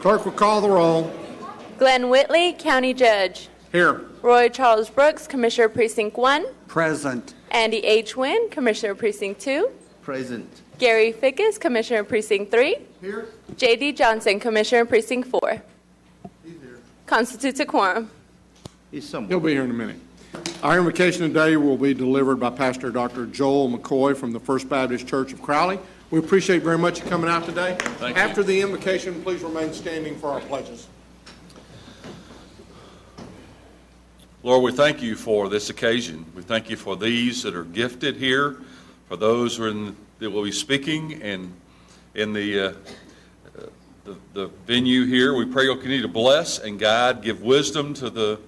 Clerk will call the roll. Glenn Whitley, County Judge. Here. Roy Charles Brooks, Commissioner Precinct 1. Present. Andy H. Wynn, Commissioner Precinct 2. Present. Gary Fickus, Commissioner Precinct 3. Here. J.D. Johnson, Commissioner Precinct 4. He's here. Constitutes a quorum. He's somewhere. He'll be here in a minute. Our invocation today will be delivered by Pastor Dr. Joel McCoy from the First Baptist Church of Crowley. We appreciate very much you coming out today. Thank you. After the invocation, please remain standing for our pledges. Lord, we thank you for this occasion. We thank you for these that are gifted here, for those that will be speaking and in the venue here. We pray you'll continue to bless and guide, give wisdom to the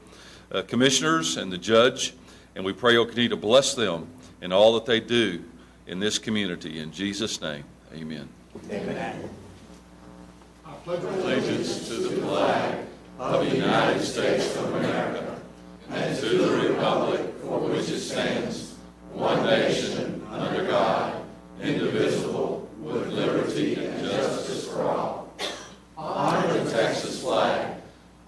commissioners and the judge, and we pray you'll continue to bless them in all that they do in this community. In Jesus' name, amen. Amen. I pledge allegiance to the flag of the United States of America and to the republic for which it stands, one nation, under God, indivisible, with liberty and justice for all. Honor the Texas flag.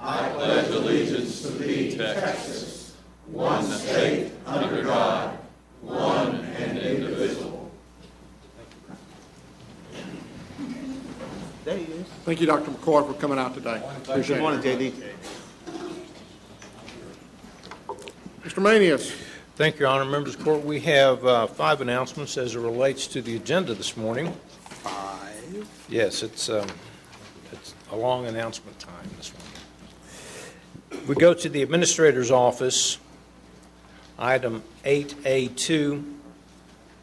I pledge allegiance to thee, Texas, one state, under God, one and indivisible. There he is. Thank you, Dr. McCoy, for coming out today. Good morning, J.D. Mr. Manius. Thank you, Your Honor. Members of the Court, we have 5 announcements as it relates to the agenda this morning. 5. Yes, it's a long announcement time this morning. We go to the Administrator's Office, item 8A2.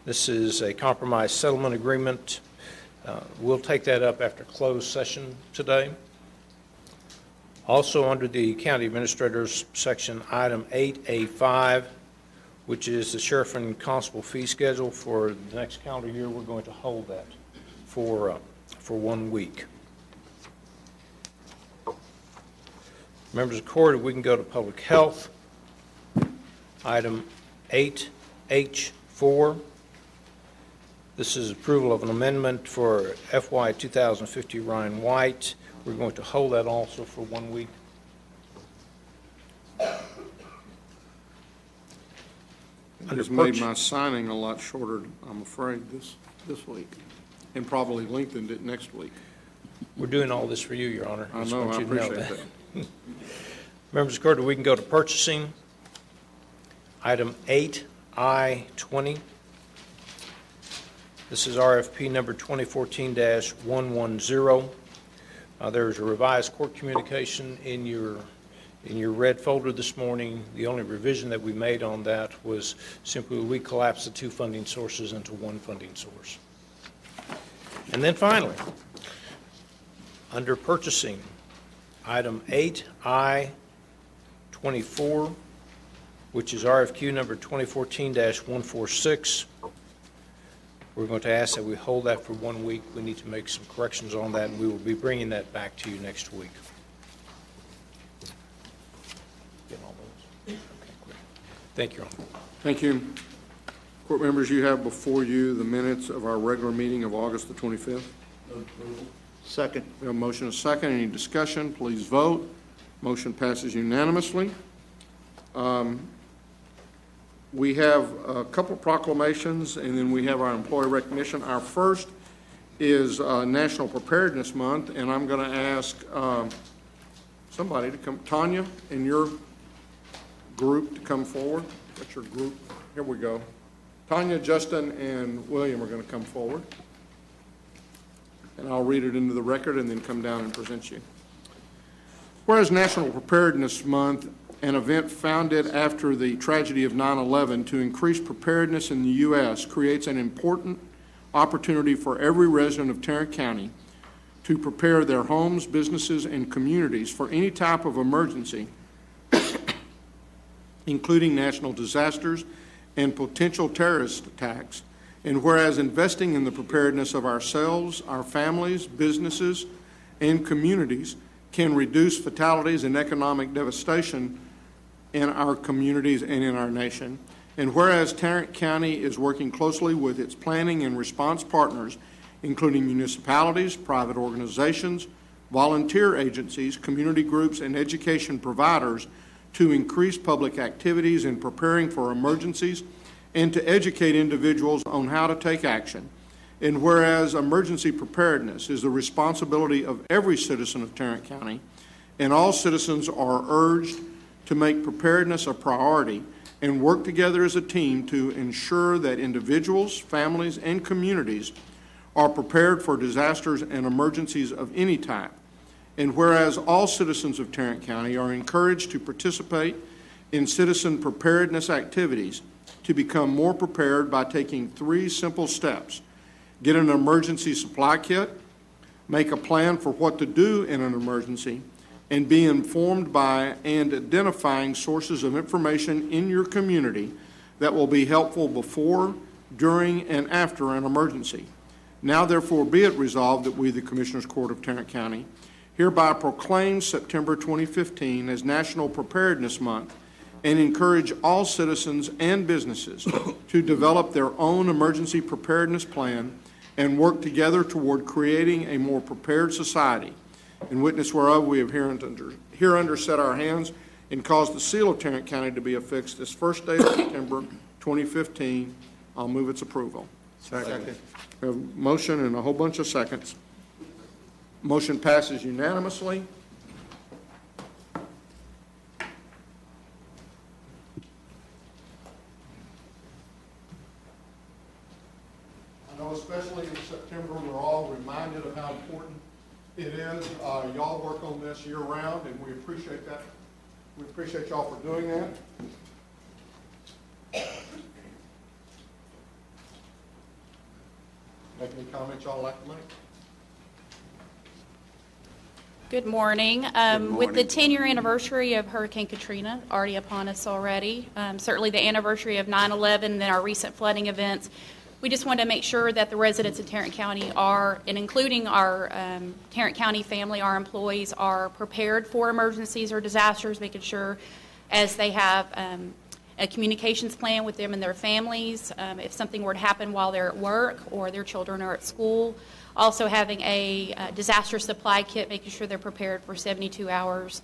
This is a compromise settlement agreement. We'll take that up after closed session today. Also under the County Administrator's section, item 8A5, which is the Sheriff and Constable fee schedule for the next calendar year. We're going to hold that for 1 week. Members of the Court, if we can go to Public Health, item 8H4. This is approval of an amendment for FY 2050 Ryan White. We're going to hold that also for 1 week. I just made my signing a lot shorter, I'm afraid, this week, and probably lengthened it next week. We're doing all this for you, Your Honor. I know, I appreciate that. Members of the Court, we can go to purchasing. Item 8I20. This is RFP number 2014-110. There's a revised court communication in your red folder this morning. The only revision that we made on that was simply we collapsed the 2 funding sources into 1 funding source. And then finally, under purchasing, item 8I24, which is RFQ number 2014-146. We're going to ask that we hold that for 1 week. We need to make some corrections on that, and we will be bringing that back to you next week. Getting all those? Okay, great. Thank you, Your Honor. Thank you. Court members, you have before you the minutes of our regular meeting of August the 25th. Second. We have a motion and a second. Any discussion? Please vote. Motion passes unanimously. We have a couple of proclamations, and then we have our employee recognition. Our first is National Preparedness Month, and I'm going to ask somebody to come. Tanya, in your group, to come forward. That's your group. Here we go. Tanya, Justin, and William are going to come forward. And I'll read it into the record and then come down and present you. Whereas National Preparedness Month, an event founded after the tragedy of 9/11 to increase preparedness in the U.S., creates an important opportunity for every resident of Tarrant County to prepare their homes, businesses, and communities for any type of emergency, including national disasters and potential terrorist attacks. And whereas investing in the preparedness of ourselves, our families, businesses, and communities can reduce fatalities and economic devastation in our communities and in our nation. And whereas Tarrant County is working closely with its planning and response partners, including municipalities, private organizations, volunteer agencies, community groups, and education providers to increase public activities in preparing for emergencies and to educate individuals on how to take action. And whereas emergency preparedness is the responsibility of every citizen of Tarrant County, and all citizens are urged to make preparedness a priority and work together as a team to ensure that individuals, families, and communities are prepared for disasters and emergencies of any type. And whereas all citizens of Tarrant County are encouraged to participate in citizen preparedness activities to become more prepared by taking 3 simple steps: get an emergency supply kit, make a plan for what to do in an emergency, and be informed by and identifying sources of information in your community that will be helpful before, during, and after an emergency. Now therefore be it resolved that we, the Commissioners Court of Tarrant County, hereby proclaim September 2015 as National Preparedness Month and encourage all citizens and businesses to develop their own emergency preparedness plan and work together toward creating a more prepared society. In witness whereof, we have hereunder set our hands and caused the seal of Tarrant County to be affixed this first day of September 2015. I'll move its approval. Second. We have a motion and a whole bunch of seconds. Motion passes unanimously. I know especially in September, we're all reminded of how important it is. Y'all work on this year-round, and we appreciate that. We appreciate y'all for doing that. Make any comments y'all like to make? Good morning. With the 10-year anniversary of Hurricane Katrina already upon us already, certainly the anniversary of 9/11 and our recent flooding events, we just wanted to make sure that the residents of Tarrant County are, and including our Tarrant County family, our employees, are prepared for emergencies or disasters, making sure as they have a communications plan with them and their families, if something were to happen while they're at work or their children are at school. Also having a disaster supply kit, making sure they're prepared for 72 hours,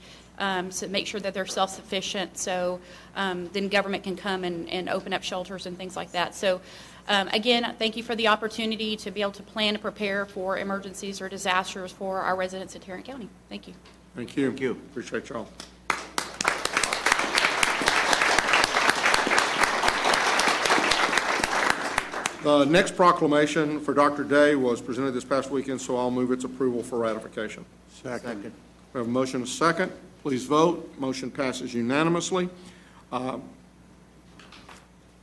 so make sure that they're self-sufficient, so then government can come and open up shelters and things like that. So again, thank you for the opportunity to be able to plan and prepare for emergencies or disasters for our residents in Tarrant County. Thank you. Thank you. Thank you. Appreciate y'all. The next proclamation for Dr. Day was presented this past weekend, so I'll move its approval for ratification. Second. We have a motion and a second. Please vote. Motion passes unanimously.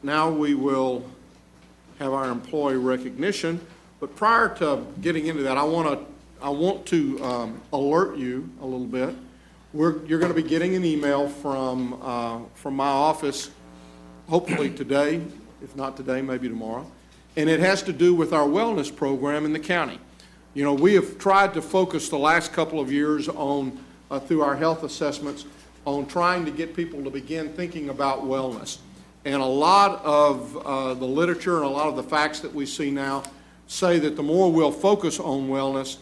Now we will have our employee recognition, but prior to getting into that, I want to alert you a little bit. You're going to be getting an email from my office, hopefully today. If not today, maybe tomorrow. And it has to do with our wellness program in the county. You know, we have tried to focus the last couple of years on, through our health assessments, on trying to get people to begin thinking about wellness. And a lot of the literature and a lot of the facts that we see now say that the more we'll focus on wellness,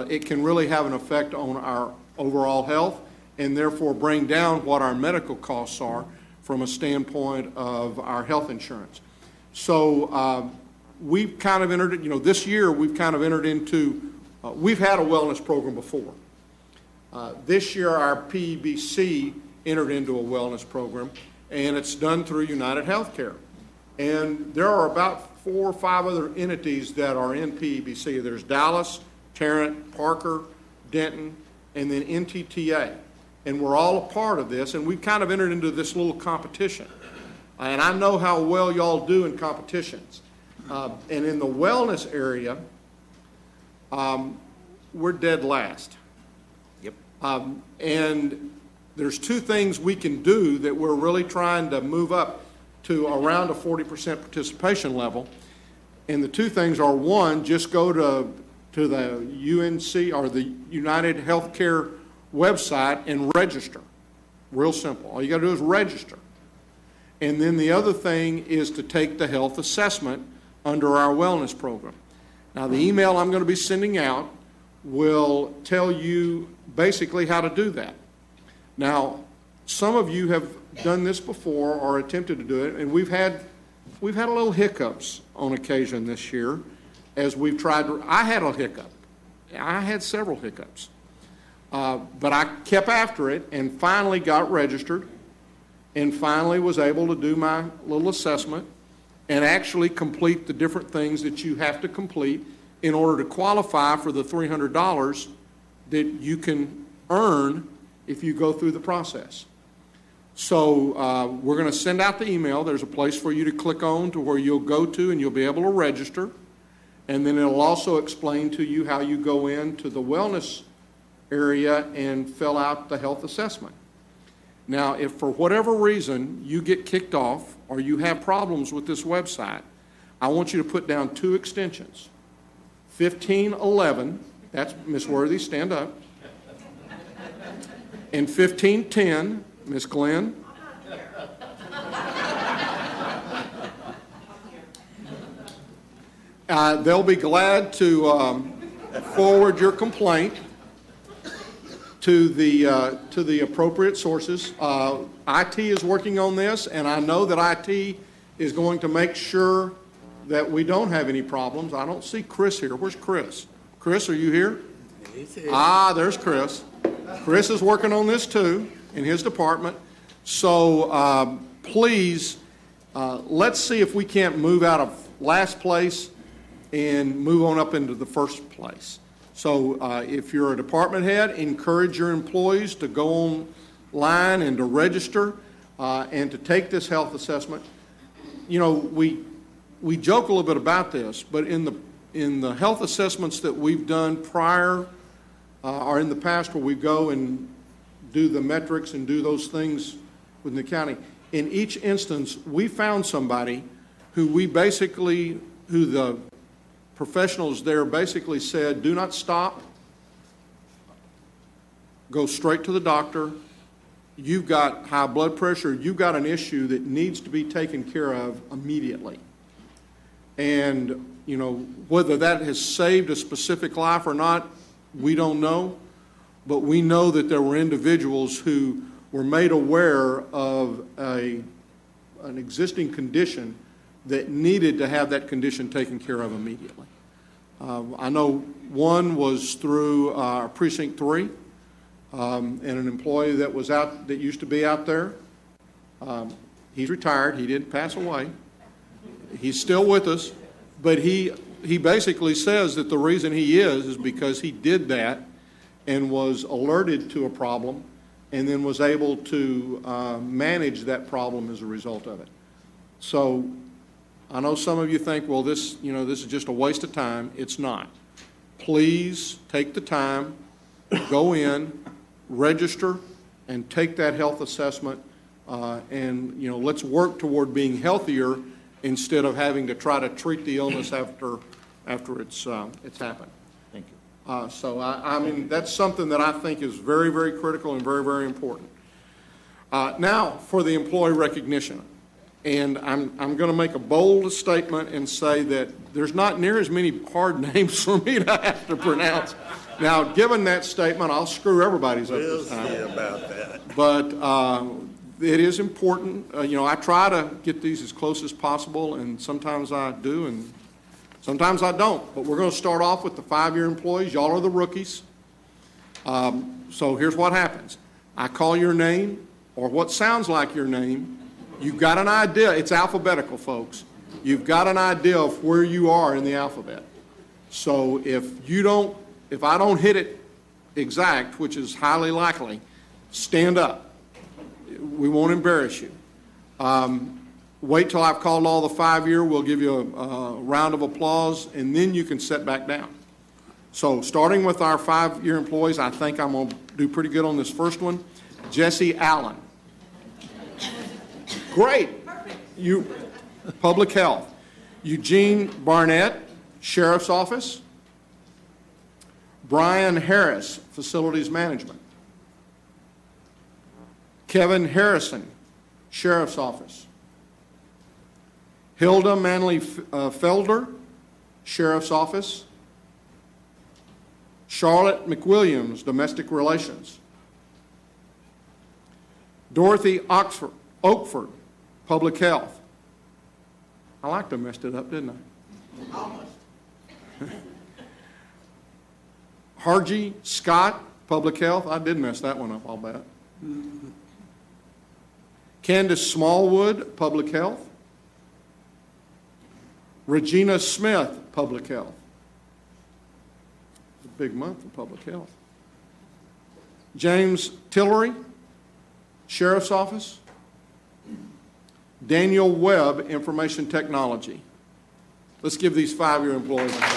it can really have an effect on our overall health and therefore bring down what our medical costs are from a standpoint of our health insurance. So we've kind of entered, this year we've kind of entered into, we've had a wellness program before. This year our PEBC entered into a wellness program, and it's done through United Healthcare. And there are about 4 or 5 other entities that are in PEBC. There's Dallas, Tarrant, Parker, Denton, and then NTTA. And we're all a part of this, and we've kind of entered into this little competition. And I know how well y'all do in competitions. And in the wellness area, we're dead last. Yep. And there's 2 things we can do that we're really trying to move up to around a 40% participation level. And the 2 things are, one, just go to the UNC or the United Healthcare website and register. Real simple. All you got to do is register. And then the other thing is to take the health assessment under our wellness program. Now, the email I'm going to be sending out will tell you basically how to do that. Now, some of you have done this before or attempted to do it, and we've had a little hiccups on occasion this year as we've tried to. I had a hiccup. I had several hiccups. But I kept after it and finally got registered and finally was able to do my little assessment and actually complete the different things that you have to complete in order to qualify for the $300 that you can earn if you go through the process. So we're going to send out the email. There's a place for you to click on to where you'll go to and you'll be able to register. And then it'll also explain to you how you go into the wellness area and fill out the health assessment. Now, if for whatever reason you get kicked off or you have problems with this website, I want you to put down 2 extensions. 1511, that's Ms. Worthy, stand up. And 1510, Ms. Glenn. They'll be glad to forward your complaint to the appropriate sources. IT is working on this, and I know that IT is going to make sure that we don't have any problems. I don't see Chris here. Where's Chris? Chris, are you here? Ah, there's Chris. Chris is working on this too in his department. So please, let's see if we can't move out of last place and move on up into the first place. So if you're a department head, encourage your employees to go online and to register and to take this health assessment. You know, we joke a little bit about this, but in the health assessments that we've done prior or in the past where we go and do the metrics and do those things within the county, in each instance, we found somebody who the professionals there basically said, do not stop, go straight to the doctor. You've got high blood pressure, you've got an issue that needs to be taken care of immediately. And, you know, whether that has saved a specific life or not, we don't know. But we know that there were individuals who were made aware of an existing condition that needed to have that condition taken care of immediately. I know one was through Precinct 3 and an employee that used to be out there. He's retired. He didn't pass away. He's still with us, but he basically says that the reason he is because he did that and was alerted to a problem and then was able to manage that problem as a result of it. So I know some of you think, well, this is just a waste of time. It's not. Please take the time, go in, register, and take that health assessment, and let's work toward being healthier instead of having to try to treat the illness after it's happened. Thank you. So I mean that's something that I think is very, very critical and very, very important. Now for the employee recognition. And I'm going to make a bold statement and say that there's not near as many hard names for me to have to pronounce. Now, given that statement, I'll screw everybody's up this time. We'll see about that. But it is important. I try to get these as close as possible, and sometimes I do, and sometimes I don't. But we're going to start off with the 5-year employees. Y'all are the rookies. So here's what happens. I call your name, or what sounds like your name. You've got an idea. It's alphabetical, folks. You've got an idea of where you are in the alphabet. So if I don't hit it exact, which is highly likely, stand up. We won't embarrass you. Wait till I've called all the 5-year. We'll give you a round of applause, and then you can sit back down. So starting with our 5-year employees, I think I'm going to do pretty good on this first one. Jesse Allen. Great. You, Public Health. Eugene Barnett, Sheriff's Office. Brian Harris, Facilities Management. Kevin Harrison, Sheriff's Office. Hilda Manley Felder, Sheriff's Office. Charlotte McWilliams, Domestic Relations. Dorothy Oakford, Public Health. I like to messed it up, didn't I? Harji Scott, Public Health. I did mess that one up, I'll bet. Candace Smallwood, Public Health. Regina Smith, Public Health. It's a big month for public health. James Tillery, Sheriff's Office. Daniel Webb, Information Technology. Let's give these 5-year employees a hand.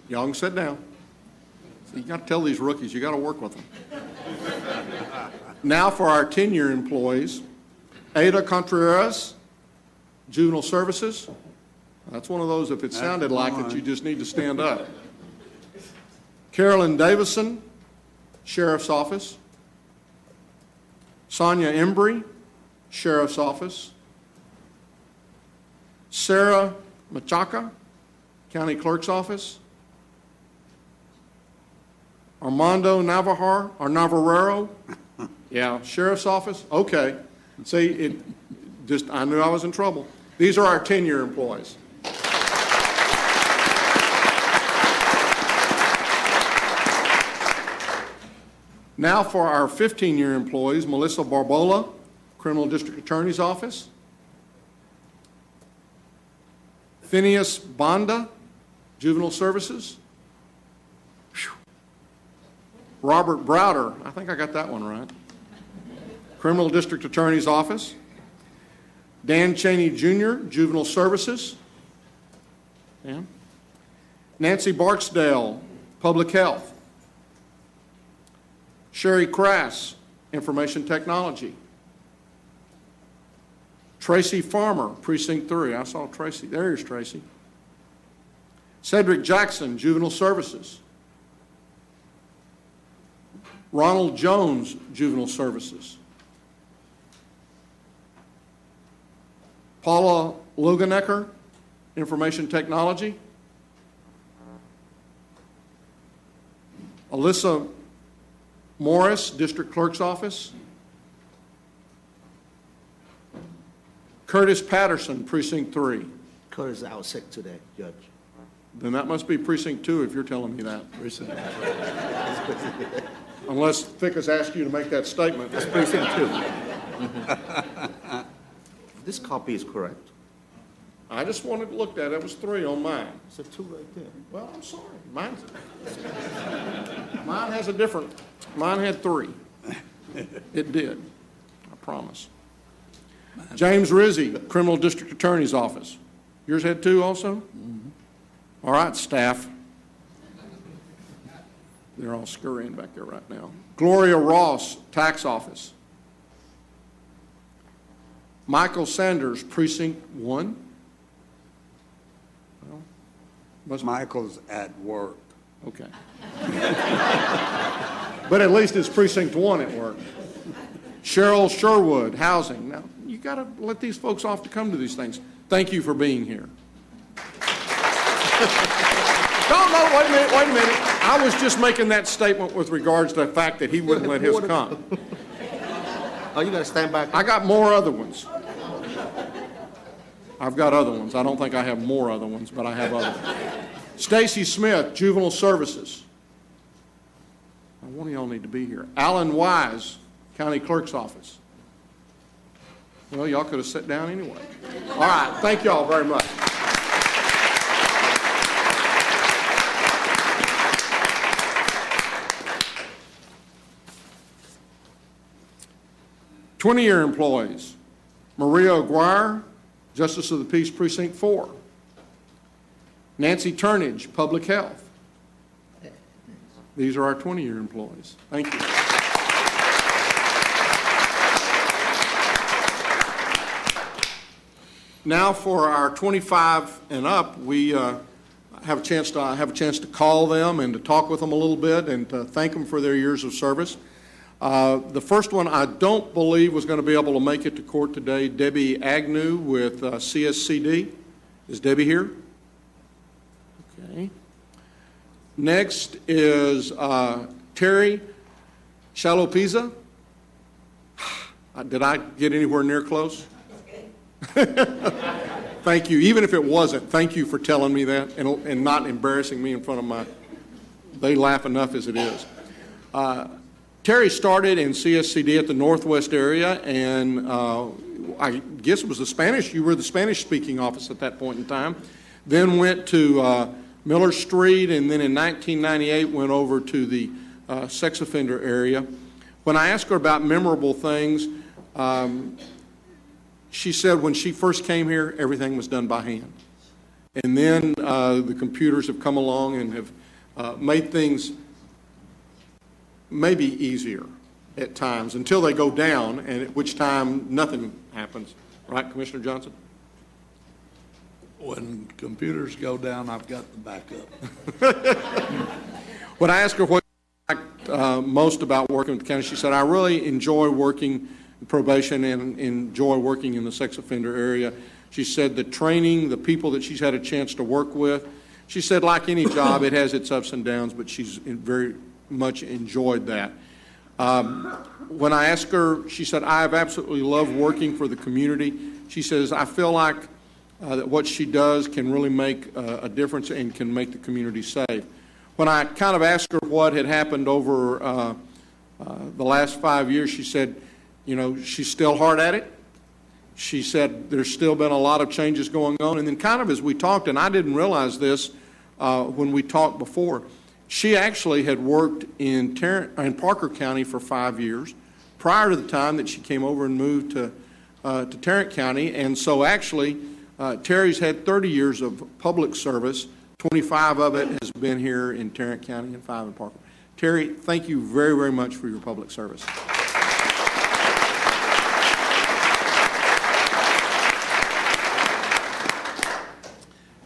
Y'all can sit down. So you got to tell these rookies, you got to work with them. Now for our 10-year employees. Ada Contreras, Juvenile Services. That's one of those, if it sounded like it, you just need to stand up. Carolyn Davison, Sheriff's Office. Sonia Embry, Sheriff's Office. Sarah Machaca, County Clerk's Office. Armando Navarro, yeah, Sheriff's Office. Okay. See, I knew I was in trouble. These are our 10-year employees. Now for our 15-year employees, Melissa Barbola, Criminal District Attorney's Office. Phineas Bonda, Juvenile Services. Whew. Robert Browder, I think I got that one right. Criminal District Attorney's Office. Dan Cheney Jr., Juvenile Services. Yeah. Nancy Barksdale, Public Health. Sherry Crass, Information Technology. Tracy Farmer, Precinct 3. I saw Tracy. There's Tracy. Cedric Jackson, Juvenile Services. Ronald Jones, Juvenile Services. Paula Luganecker, Information Technology. Alyssa Morris, District Clerk's Office. Curtis Patterson, Precinct 3. Curtis is out sick today, Judge. Then that must be Precinct 2 if you're telling me that. Unless Fick has asked you to make that statement. That's Precinct 2. This copy is correct. I just wanted to look at it. It was 3 on mine. It's a 2 right there. Well, I'm sorry. Mine has a different, mine had 3. It did. I promise. James Rizzi, Criminal District Attorney's Office. Yours had 2 also? Mm-hmm. All right, staff. They're all scurrying back there right now. Gloria Ross, Tax Office. Michael Sanders, Precinct 1. Well, Michael's at work. okay. But at least it's Precinct 1 at work. Cheryl Sherwood, Housing. Now, you got to let these folks off to come to these things. Thank you for being here. No, wait a minute. I was just making that statement with regards to the fact that he wouldn't let his come. Oh, you got to stand back. I got more other ones. I've got other ones. I don't think I have more other ones, but I have other ones. Stacy Smith, Juvenile Services. Now, one of y'all need to be here. Alan Wise, County Clerk's Office. Well, y'all could have sat down anyway. All right, thank y'all very much. Twenty-year employees. Maria Aguirre, Justice of the Peace, Precinct 4. Nancy Turnage, Public Health. These are our 20-year employees. Thank you. Now for our 25 and up, we have a chance to call them and to talk with them a little bit and to thank them for their years of service. The first one I don't believe was going to be able to make it to court today, Debbie Agnew with CSCD. Is Debbie here? Okay. Next is Terry Shalopeza. Did I get anywhere near close? Thank you. Even if it wasn't, thank you for telling me that and not embarrassing me in front of they laugh enough as it is. Terry started in CSCD at the Northwest area, and I guess it was you were the Spanish-speaking office at that point in time, then went to Miller Street, and then in 1998 went over to the sex offender area. When I asked her about memorable things, she said when she first came here, everything was done by hand. And then the computers have come along and have made things maybe easier at times until they go down, and at which time nothing happens. Right, Commissioner Johnson? When computers go down, I've got the backup. When I asked her what she liked most about working with the county, she said, I really enjoy working in probation and enjoy working in the sex offender area. She said the training, the people that she's had a chance to work with, she said like any job, it has its ups and downs, but she's very much enjoyed that. When I asked her, she said, I have absolutely loved working for the community. She says, I feel like that what she does can really make a difference and can make the community safe. When I kind of asked her what had happened over the last 5 years, she said, you know, she's still hard at it. She said there's still been a lot of changes going on. And then kind of as we talked, and I didn't realize this when we talked before, she actually had worked in Parker County for 5 years prior to the time that she came over and moved to Tarrant County. And so actually, Terry's had 30 years of public service. 25 of it has been here in Tarrant County and 5 in Parker. Terry, thank you very, very much for your public service.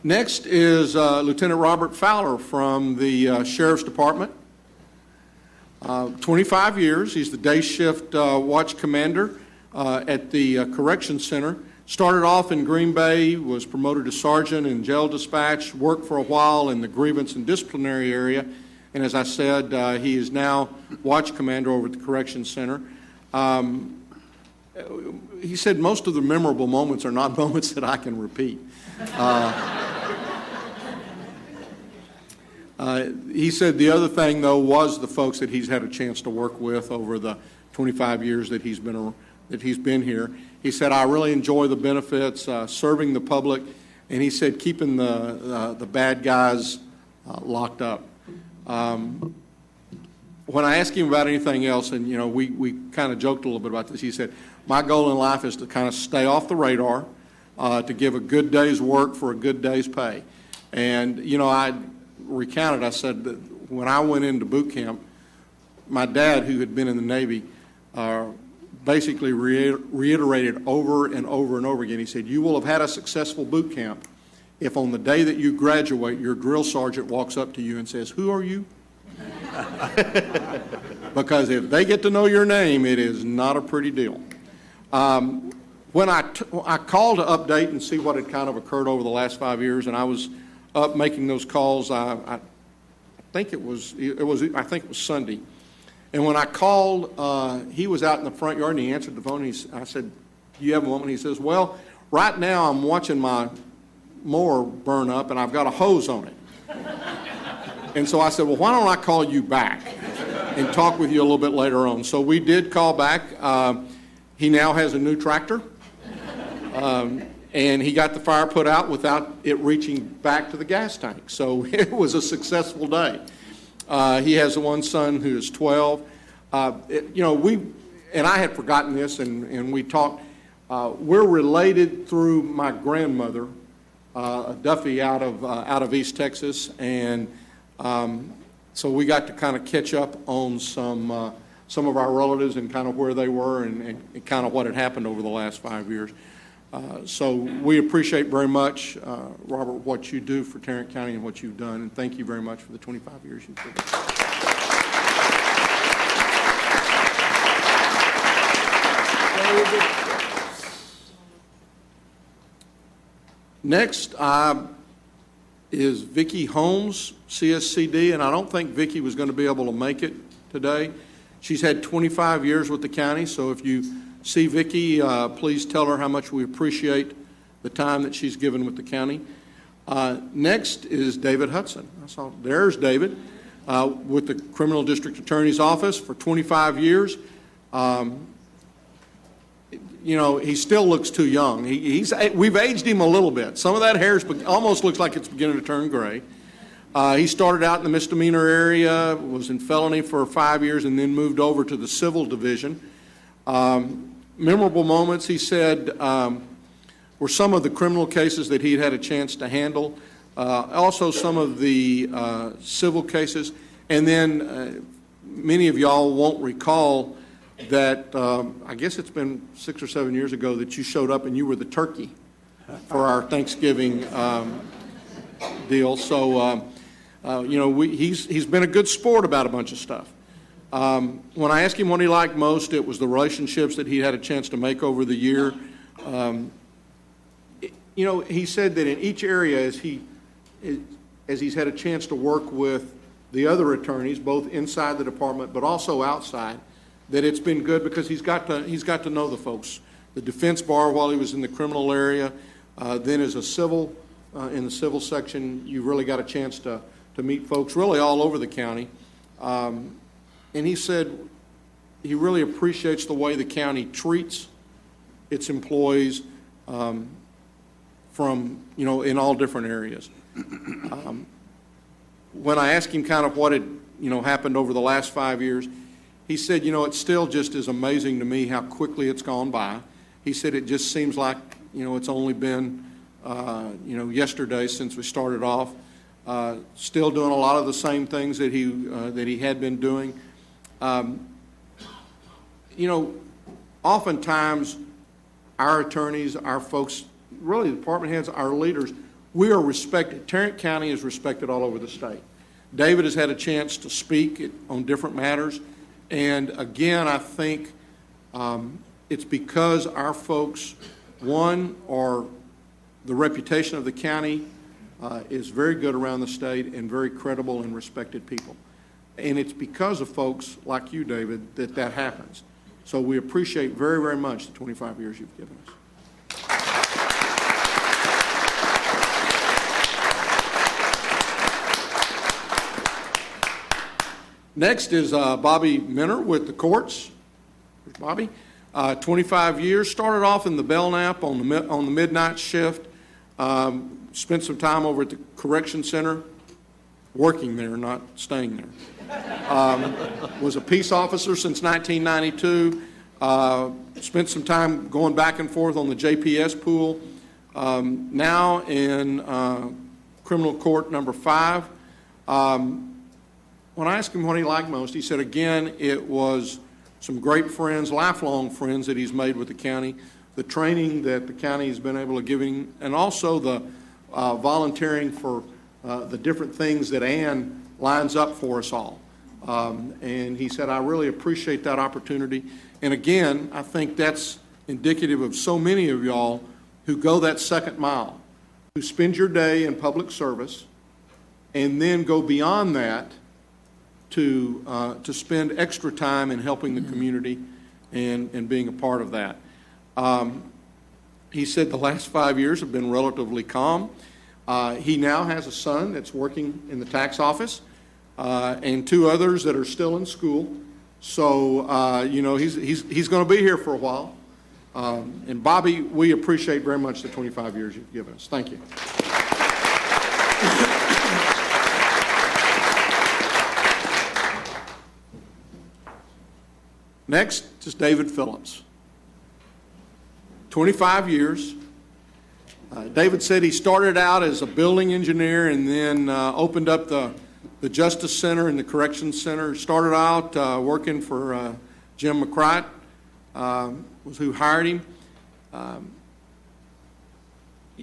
Next is Lieutenant Robert Fowler from the Sheriff's Department. 25 years. He's the day shift watch commander at the Corrections Center. Started off in Green Bay, was promoted to sergeant in jail dispatch, worked for a while in the grievance and disciplinary area, and as I said, he is now watch commander over at the Corrections Center. He said most of the memorable moments are not moments that I can repeat. He said the other thing, though, was the folks that he's had a chance to work with over the 25 years that he's been here. He said, I really enjoy the benefits, serving the public, and he said keeping the bad guys locked up. When I asked him about anything else, and you know, we kind of joked a little bit about this, he said, my goal in life is to kind of stay off the radar, to give a good day's work for a good day's pay. And, you know, I recounted, I said that when I went into boot camp, my dad, who had been in the Navy, basically reiterated over and over and over again. He said, you will have had a successful boot camp if on the day that you graduate, your drill sergeant walks up to you and says, who are you? Because if they get to know your name, it is not a pretty deal. When I called to update and see what had kind of occurred over the last 5 years, and I was up making those calls, I think it was Sunday. And when I called, he was out in the front yard, and he answered the phone. I said, do you have a moment? He says, well, right now I'm watching my mower burn up, and I've got a hose on it. And so I said, well, why don't I call you back and talk with you a little bit later on? So we did call back. He now has a new tractor, and he got the fire put out without it reaching back to the gas tank. So it was a successful day. He has one son who is 12. You know, and I had forgotten this, and we talked. We're related through my grandmother, Duffy, out of East Texas, and so we got to kind of catch up on some of our relatives and kind of where they were and kind of what had happened over the last 5 years. So we appreciate very much, Robert, what you do for Tarrant County and what you've done, and thank you very much for the 25 years you've been. Next is Vicki Holmes, CSCD, and I don't think Vicki was going to be able to make it today. She's had 25 years with the county, so if you see Vicki, please tell her how much we appreciate the time that she's given with the county. Next is David Hudson. There's David with the Criminal District Attorney's Office for 25 years. You know, he still looks too young. We've aged him a little bit. Some of that hair almost looks like it's beginning to turn gray. He started out in the misdemeanor area, was in felony for 5 years, and then moved over to the civil division. Memorable moments, he said, were some of the criminal cases that he'd had a chance to handle, also some of the civil cases, and then many of y'all won't recall that I guess it's been 6 or 7 years ago that you showed up and you were the turkey for our Thanksgiving deal. So, you know, he's been a good sport about a bunch of stuff. When I asked him what he liked most, it was the relationships that he had a chance to make over the year. You know, he said that in each area, as he's had a chance to work with the other attorneys, both inside the department but also outside, that it's been good because he's got to know the folks. The defense bar while he was in the criminal area, then as a civil, in the civil section, you really got a chance to meet folks really all over the county. And he said he really appreciates the way the county treats its employees from, you know, in all different areas. When I asked him kind of what had, you know, happened over the last 5 years, he said, you know, it's still just as amazing to me how quickly it's gone by. He said it just seems like, you know, it's only been, you know, yesterday since we started off. Still doing a lot of the same things that he had been doing. You know, oftentimes our attorneys, our folks, really the department heads, our leaders, we are respected. Tarrant County is respected all over the state. David has had a chance to speak on different matters. And again, I think it's because our folks, one, are the reputation of the county is very good around the state and very credible and respected people. And it's because of folks like you, David, that happens. So we appreciate very, very much the 25 years you've given us. Next is Bobby Minner with the courts. There's Bobby. 25 years. Started off in the Belknap on the midnight shift. Spent some time over at the correction center, working there, not staying there. Was a peace officer since 1992. Spent some time going back and forth on the JPS pool. Now in criminal court number 5. When I asked him what he liked most, he said, again, it was some great friends, lifelong friends that he's made with the county, the training that the county has been able to give him, and also the volunteering for the different things that Ann lines up for us all. And he said, I really appreciate that opportunity. And again, I think that's indicative of so many of y'all who go that second mile, who spend your day in public service, and then go beyond that to spend extra time in helping the community and being a part of that. He said the last 5 years have been relatively calm. He now has a son that's working in the tax office and 2 others that are still in school. So, you know, he's going to be here for a while. And Bobby, we appreciate very much the 25 years you've given us. Thank you. Next is David Phillips. 25 years. David said he started out as a building engineer and then opened up the Justice Center and the Corrections Center. Started out working for Jim McCright, was who hired him.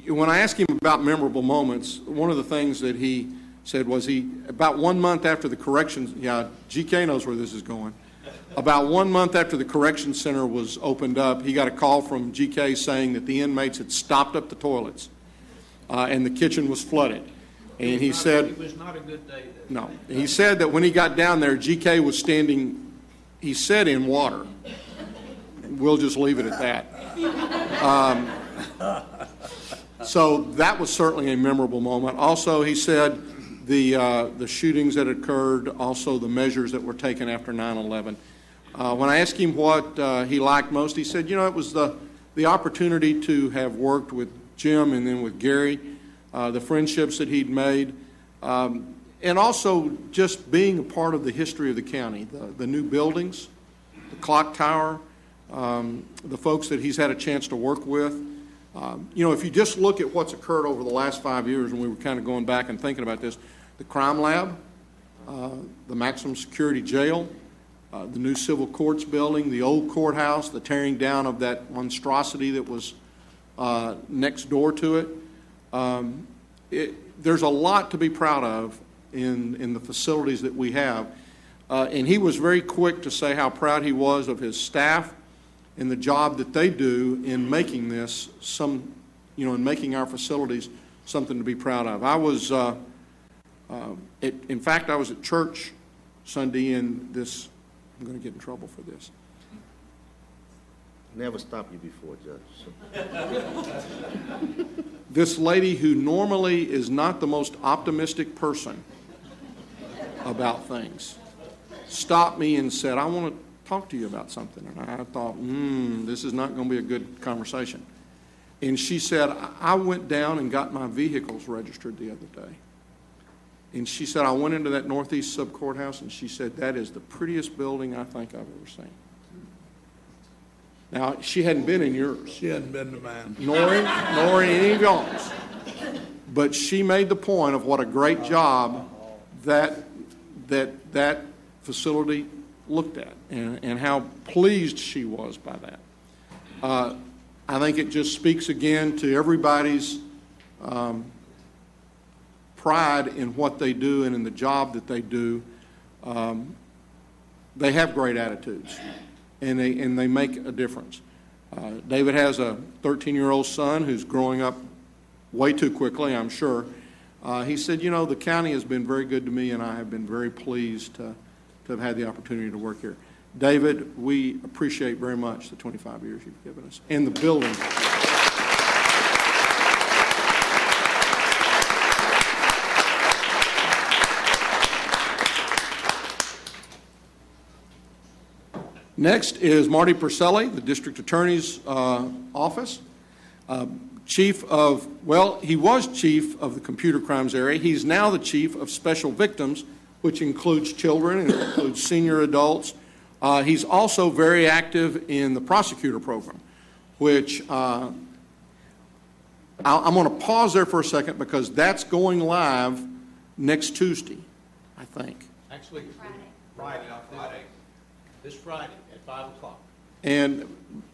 When I asked him about memorable moments, one of the things that he said was about 1 month after the corrections, GK knows where this is going. About 1 month after the correction center was opened up, he got a call from GK saying that the inmates had stopped up the toilets, and the kitchen was flooded. And he said, It was not a good day then. no, he said that when he got down there, GK was standing, he said, in water. We'll just leave it at that. So that was certainly a memorable moment. Also, he said the shootings that occurred, also the measures that were taken after 9/11. When I asked him what he liked most, he said, it was the opportunity to have worked with Jim and then with Gary, the friendships that he'd made, and also just being a part of the history of the county, the new buildings, the clock tower, the folks that he's had a chance to work with. If you just look at what's occurred over the last 5 years, and we were kind of going back and thinking about this, the crime lab, the maximum security jail, the new civil courts building, the old courthouse, the tearing down of that monstrosity that was next door to it. There's a lot to be proud of in the facilities that we have. And he was very quick to say how proud he was of his staff and the job that they do in making this in making our facilities something to be proud of. I was, in fact, I was at church Sunday, and this, I'm going to get in trouble for this. Never stopped you before, Judge. This lady who normally is not the most optimistic person about things stopped me and said, I want to talk to you about something. And I thought, this is not going to be a good conversation. And she said, I went down and got my vehicles registered the other day. And she said, I went into that Northeast Sub Courthouse, and she said, that is the prettiest building I think I've ever seen. Now, she hadn't been in yours. She hadn't been to mine. Nor in any of y'all's. But she made the point of what a great job that facility looked at, and how pleased she was by that. I think it just speaks again to everybody's pride in what they do and in the job that they do. They have great attitudes, and they make a difference. David has a 13-year-old son who's growing up way too quickly, I'm sure. He said, the county has been very good to me, and I have been very pleased to have had the opportunity to work here. David, we appreciate very much the 25 years you've given us, and the building. Next is Marty Purcelli, the District Attorney's office. He was chief of the computer crimes area. He's now the chief of special victims, which includes children and includes senior adults. He's also very active in the prosecutor program, which I'm going to pause there for a second because that's going live next Tuesday, I think. Actually, Friday. This Friday at 5 o'clock.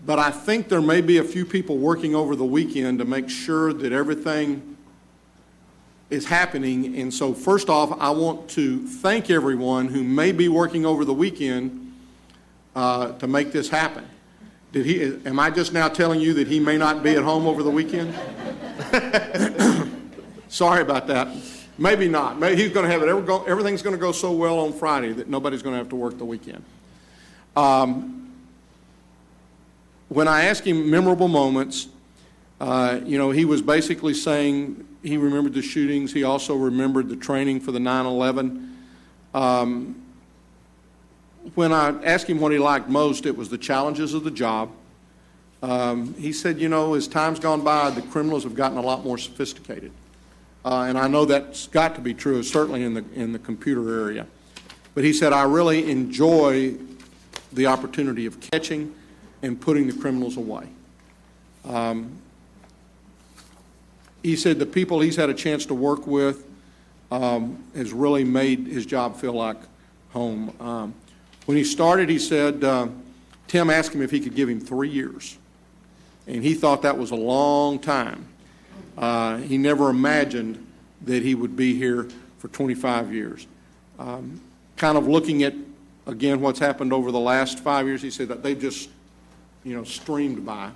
But I think there may be a few people working over the weekend to make sure that everything is happening. And so first off, I want to thank everyone who may be working over the weekend to make this happen. Am I just now telling you that he may not be at home over the weekend? Sorry about that. Maybe not. Maybe he's going to have it. Everything's going to go so well on Friday that nobody's going to have to work the weekend. When I asked him memorable moments, he was basically saying he remembered the shootings. He also remembered the training for the 9/11. When I asked him what he liked most, it was the challenges of the job. He said, as time's gone by, the criminals have gotten a lot more sophisticated. And I know that's got to be true, certainly in the computer area. But he said, I really enjoy the opportunity of catching and putting the criminals away. He said the people he's had a chance to work with has really made his job feel like home. When he started, he said, Tim asked him if he could give him 3 years. And he thought that was a long time. He never imagined that he would be here for 25 years. Kind of looking at again, what's happened over the last 5 years. He said that they've just, streamed by.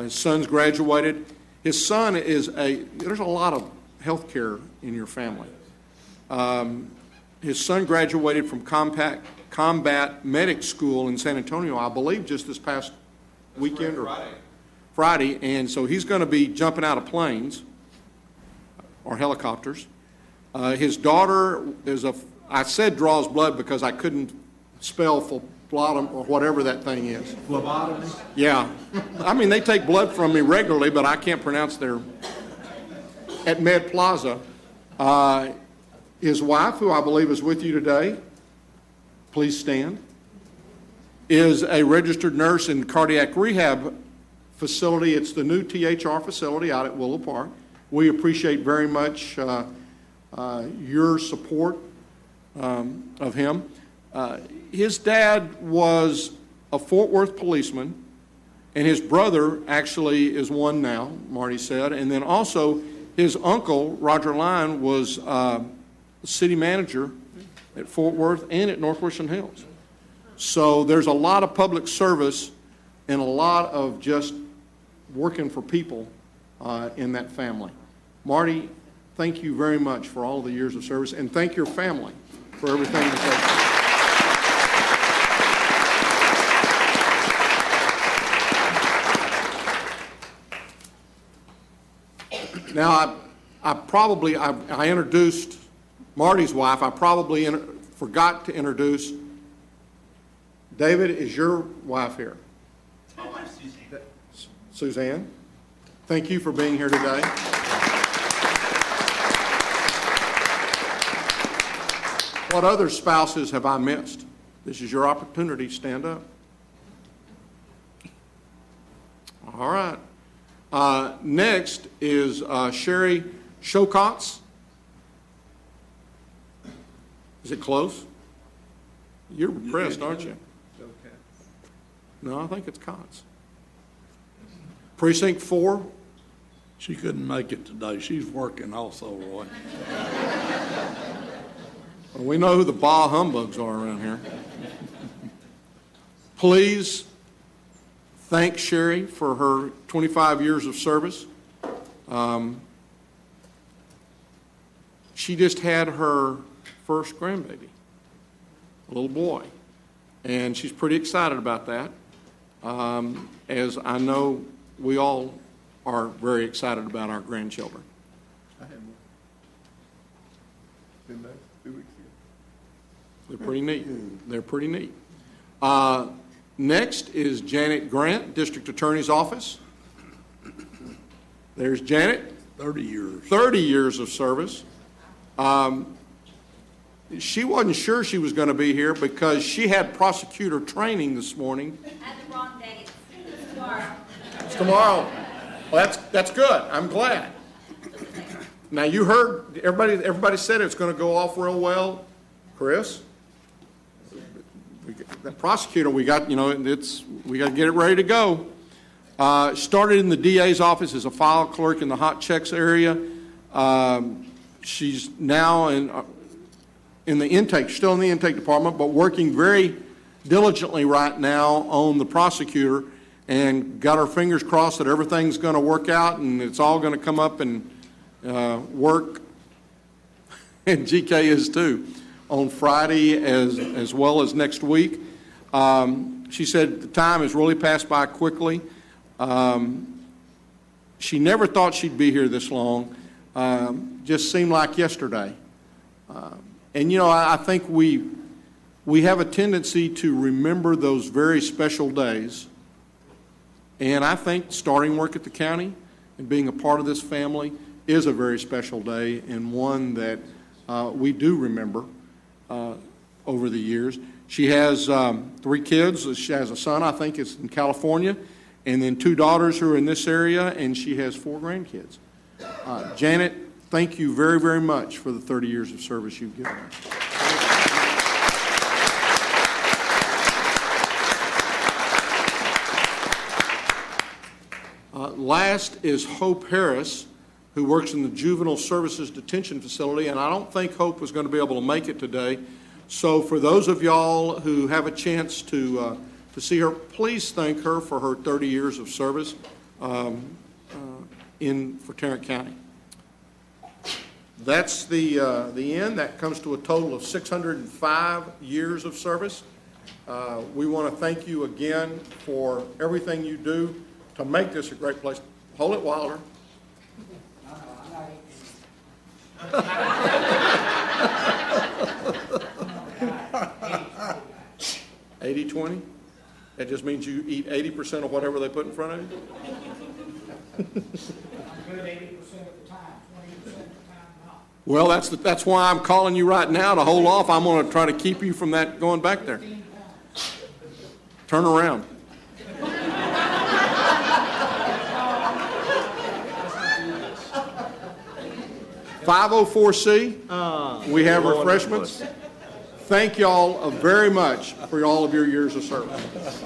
His son's graduated. His son is there's a lot of health care in your family. His son graduated from Combat Medic School in San Antonio, I believe, just this past weekend or Friday. And so he's going to be jumping out of planes or helicopters. His daughter I said draws blood because I couldn't spell phlebotomy or whatever that thing is. Phlebotomy? Yeah. I mean, they take blood from me regularly, but I can't pronounce at Med Plaza. His wife, who I believe is with you today, please stand, is a registered nurse in cardiac rehab facility. It's the new THR facility out at Willow Park. We appreciate very much your support of him. His dad was a Fort Worth policeman, and his brother actually is one now, Marty said. And then also his uncle, Roger Lyon, was city manager at Fort Worth and at Northwestern Hills. So there's a lot of public service and a lot of just working for people in that family. Marty, thank you very much for all the years of service, and thank your family for everything that they've done. Now, I introduced Marty's wife. I probably forgot to introduce. David, is your wife here? My wife, Suzanne. Suzanne, thank you for being here today. What other spouses have I missed? This is your opportunity. Stand up. All right. Next is Sherry Shokotz. Is it close? You're impressed, aren't you? No, I think it's Kotz. Precinct 4. She couldn't make it today. She's working also, Roy. Well, we know who the bah humbugs are around here. Please thank Sherry for her 25 years of service. She just had her first grandbaby, a little boy, and she's pretty excited about that, as I know we all are very excited about our grandchildren. I had one. Been back 2 weeks ago. They're pretty neat. They're pretty neat. Next is Janet Grant, District Attorney's Office. There's Janet. 30 years. 30 years of service. She wasn't sure she was going to be here because she had prosecutor training this morning. I had the wrong date. It's tomorrow. It's tomorrow. Well, that's good. I'm glad. Now, you heard everybody said it's going to go off real well. Chris? The prosecutor, we got to get it ready to go. Started in the DA's office as a file clerk in the hot checks area. She's now in the intake, still in the intake department, but working very diligently right now on the prosecutor, and got her fingers crossed that everything's going to work out and it's all going to come up and work. And GK is too, on Friday as well as next week. She said the time has really passed by quickly. She never thought she'd be here this long. Just seemed like yesterday. And I think we have a tendency to remember those very special days. And I think starting work at the county and being a part of this family is a very special day, and one that we do remember over the years. She has 3 kids. She has a son, I think, is in California, and then 2 daughters who are in this area, and she has 4 grandkids. Janet, thank you very, very much for the 30 years of service you've given us. Last is Hope Harris, who works in the Juvenile Services Detention Facility, and I don't think Hope was going to be able to make it today, So for those of y'all who have a chance to see her, please thank her for her 30 years of service for Tarrant County. That's the end. That comes to a total of 605 years of service. We want to thank you again for everything you do to make this a great place. Hold it, Wilder. 80-20? That just means you eat 80% of whatever they put in front of you? I'm good 80% of the time, 20% of the time not. Well, that's why I'm calling you right now to hold off. I'm going to try to keep you from that going back there. Turn around. (504C), we have refreshments. Thank y'all very much for all of your years of service.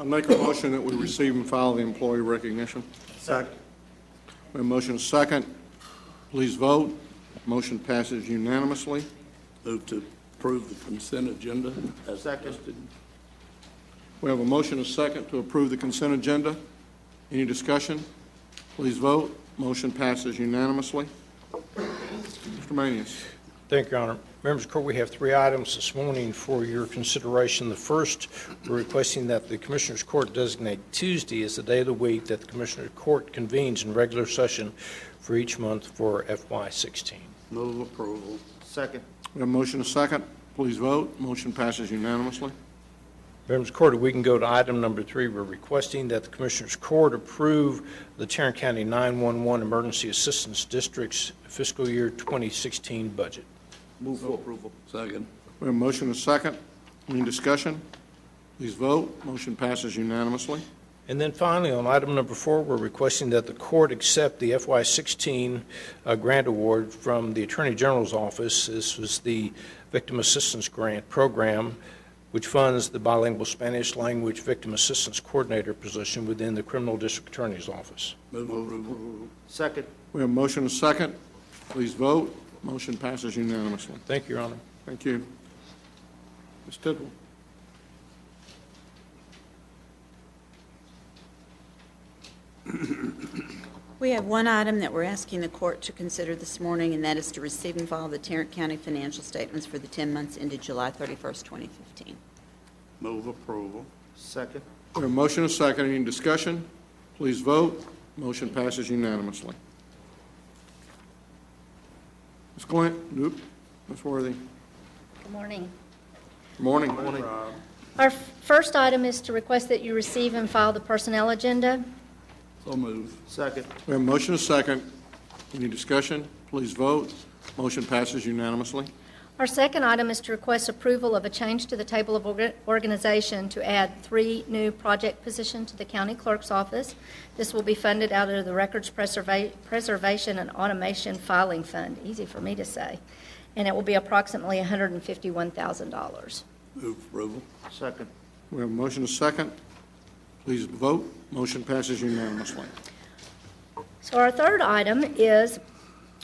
I make a motion that we receive and file the employee recognition. Second. We have a motion and a second. Please vote. Motion passes unanimously. Move to approve the consent agenda as Second. listed. We have a motion and a second to approve the consent agenda. Any discussion? Please vote. Motion passes unanimously. Mr. Manius. Thank you, Your Honor. Members of the Court, we have 3 items this morning for your consideration. The first, we're requesting that the Commissioners' Court designate Tuesday as the day of the week that the Commissioners' Court convenes in regular session for each month for FY16. Move approval. Second. We have a motion and a second. Please vote. Motion passes unanimously. Members of the Court, we can go to item number 3. We're requesting that the Commissioners' Court approve the Tarrant County 911 Emergency Assistance District's fiscal year 2016 budget. Move for approval. Second. We have a motion and a second. Any discussion? Please vote. Motion passes unanimously. And then finally, on item number 4, we're requesting that the court accept the FY16 grant award from the Attorney General's Office. This was the Victim Assistance Grant Program, which funds the bilingual Spanish language victim assistance coordinator position within the Criminal District Attorney's Office. Move approval. Second. We have a motion and a second. Please vote. Motion passes unanimously. Thank you, Your Honor. Thank you. Ms. Tidwell. We have one item that we're asking the court to consider this morning, and that is to receive and file the Tarrant County financial statements for the 10 months ended July 31st, 2015. Move approval. Second. We have a motion and a second. Any discussion? Please vote. Motion passes unanimously. Ms. Glint? Nope. Ms. Worthy? Good morning. Good morning. Morning. Our first item is to request that you receive and file the personnel agenda. So move. Second. We have a motion and a second. Any discussion? Please vote. Motion passes unanimously. Our second item is to request approval of a change to the table of organization to add 3 new project positions to the county clerk's office. This will be funded out of the Records Preservation and Automation Filing Fund. Easy for me to say. And it will be approximately $151,000. Move approval. Second. We have a motion and a second. Please vote. Motion passes unanimously. So our third item is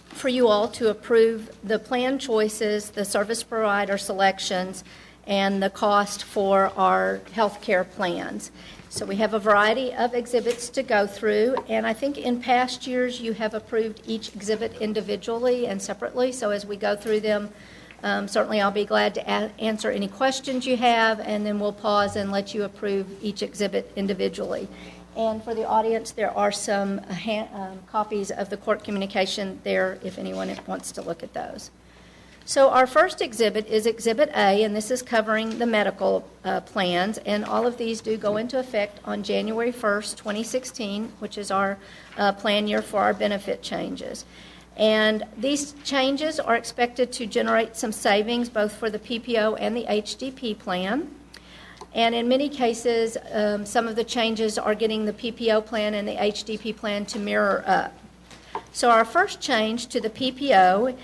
for you all to approve the plan choices, the service provider selections, and the cost for our health care plans. So we have a variety of exhibits to go through, and I think in past years you have approved each exhibit individually and separately. So as we go through them, certainly I'll be glad to answer any questions you have, and then we'll pause and let you approve each exhibit individually. And for the audience, there are some copies of the court communication there if anyone wants to look at those. So our first exhibit is Exhibit A, and this is covering the medical plans, and all of these do go into effect on January 1st, 2016, which is our plan year for our benefit changes. And these changes are expected to generate some savings both for the PPO and the HDP plan. And in many cases, some of the changes are getting the PPO plan and the HDP plan to mirror up. So our first change to the PPO,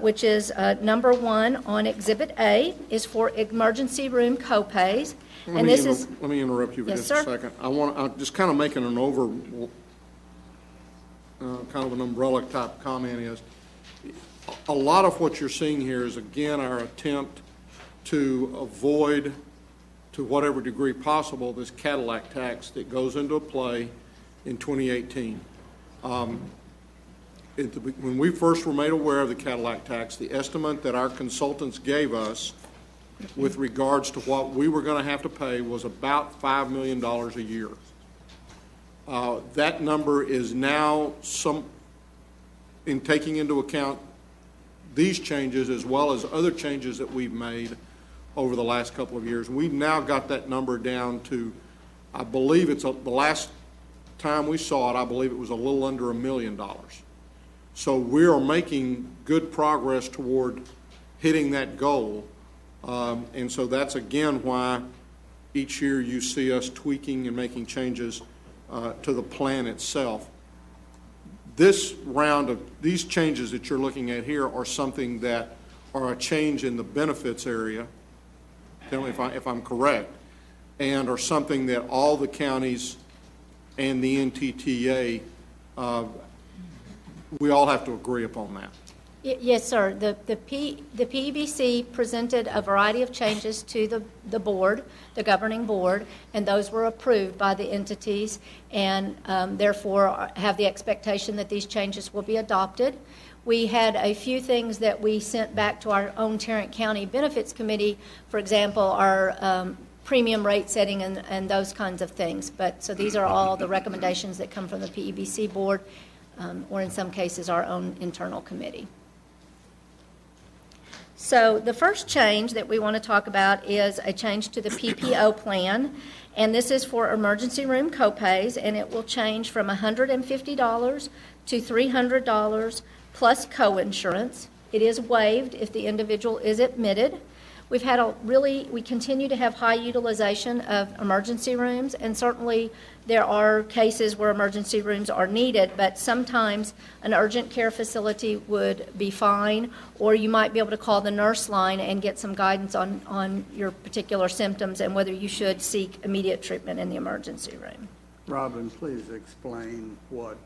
which is number 1 on Exhibit A, is for emergency room copays. And this is. Let me interrupt you for Yes, just a sir. second. I'm just kind of making an kind of an umbrella type comment is, a lot of what you're seeing here is, again, our attempt to avoid, to whatever degree possible, this Cadillac tax that goes into play in 2018. When we first were made aware of the Cadillac tax, the estimate that our consultants gave us with regards to what we were going to have to pay was about $5 million a year. That number is now, in taking into account these changes as well as other changes that we've made over the last couple of years, we've now got that number down to, I believe the last time we saw it, I believe it was a little under $1 million. So we are making good progress toward hitting that goal. And so that's, again, why each year you see us tweaking and making changes to the plan itself. This round of these changes that you're looking at here are something that are a change in the benefits area. Tell me if I'm correct. and are something that all the counties and the NTTA, we all have to agree upon that. Yes, sir. The PEBC presented a variety of changes to the board, the governing board, and those were approved by the entities, and therefore have the expectation that these changes will be adopted. We had a few things that we sent back to our own Tarrant County Benefits Committee, for example, our premium rate setting and those kinds of things. So these are all the recommendations that come from the PEBC board, or in some cases our own internal committee. So the first change that we want to talk about is a change to the PPO plan, and this is for emergency room copays, and it will change from $150 to $300 plus coinsurance. It is waived if the individual is admitted. We continue to have high utilization of emergency rooms, and certainly there are cases where emergency rooms are needed, but sometimes an urgent care facility would be fine, or you might be able to call the nurse line and get some guidance on your particular symptoms and whether you should seek immediate treatment in the emergency room. Robin, please explain what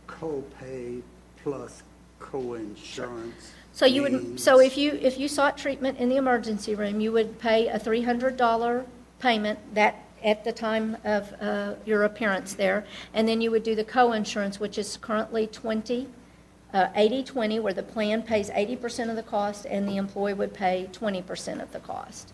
copay plus coinsurance. So if you sought treatment in the emergency room, you would pay a $300 payment that at the time of your appearance there, and then you would do the coinsurance, which is currently 80-20, where the plan pays 80% of the cost and the employee would pay 20% of the cost.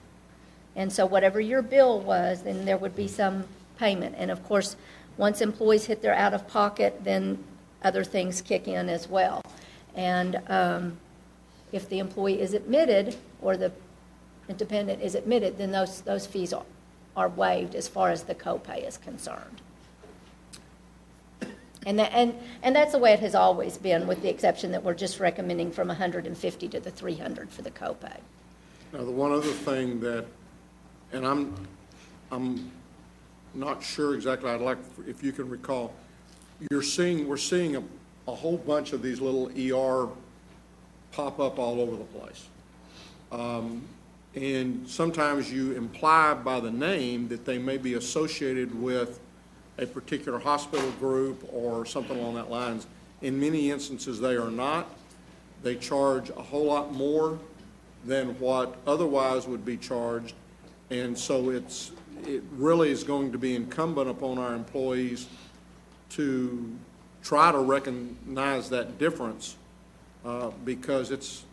And so whatever your bill was, then there would be some payment. And of course, once employees hit their out-of-pocket, then other things kick in as well. And if the employee is admitted or the independent is admitted, then those fees are waived as far as the copay is concerned. And that's the way it has always been, with the exception that we're just recommending from $150 to the $300 for the copay. Now, the one other thing that, and I'm not sure exactly, I'd like if you can recall, we're seeing a whole bunch of these little ER pop up all over the place. And sometimes you imply by the name that they may be associated with a particular hospital group or something along that lines. In many instances, they are not. They charge a whole lot more than what otherwise would be charged. And so it really is going to be incumbent upon our employees to try to recognize that difference because it's...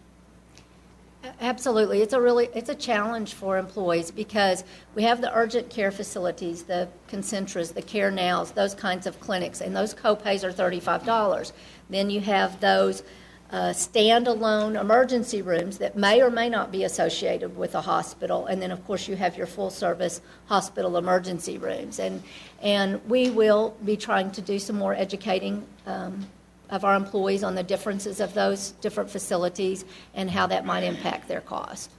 Absolutely. It's a challenge for employees because we have the urgent care facilities, the Concentras, the Care Nows, those kinds of clinics, and those copays are $35. Then you have those standalone emergency rooms that may or may not be associated with a hospital, and then of course you have your full-service hospital emergency rooms. And we will be trying to do some more educating of our employees on the differences of those different facilities and how that might impact their cost.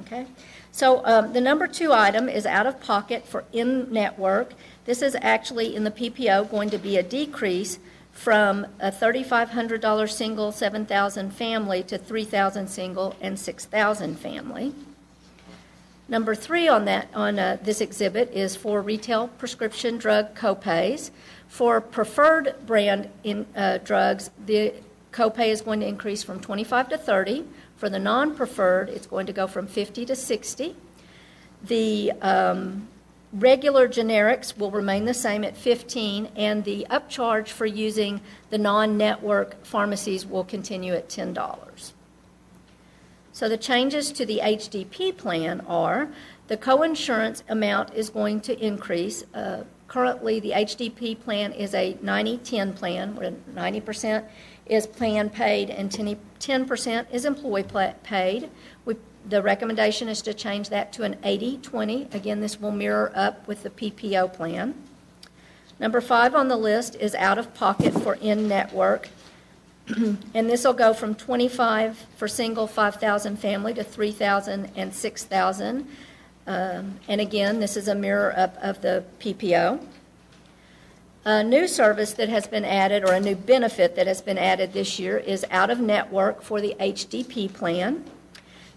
Okay, so the number 2 item is out-of-pocket for in-network. This is actually in the PPO going to be a decrease from a $3,500 single 7,000 family to 3,000 single and 6,000 family. Number 3 on this exhibit is for retail prescription drug copays. For preferred brand drugs, the copay is going to increase from $25 to $30. For the non-preferred, it's going to go from $50 to $60. The regular generics will remain the same at $15, and the upcharge for using the non-network pharmacies will continue at $10. So the changes to the HDP plan are the coinsurance amount is going to increase. Currently, the HDP plan is a 90-10 plan, where 90% is plan paid and 10% is employee paid. The recommendation is to change that to an 80-20. Again, this will mirror up with the PPO plan. Number 5 on the list is out-of-pocket for in-network. And this will go from $25 for single 5,000 family to $3,000 and $6,000. And again, this is a mirror up of the PPO. A new service that has been added, or a new benefit that has been added this year, is out-of-network for the HDP plan.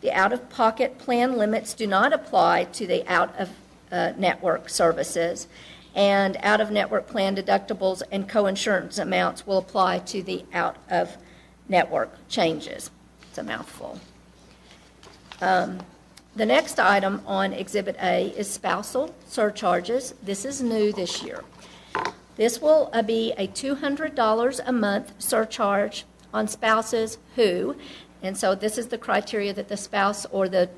The out-of-pocket plan limits do not apply to the out-of-network services, and out-of-network plan deductibles and coinsurance amounts will apply to the out-of-network changes. It's a mouthful. The next item on Exhibit A is spousal surcharges. This is new this year. This will be a $200 a month surcharge on spouses who, and so this is the criteria that the spouse or the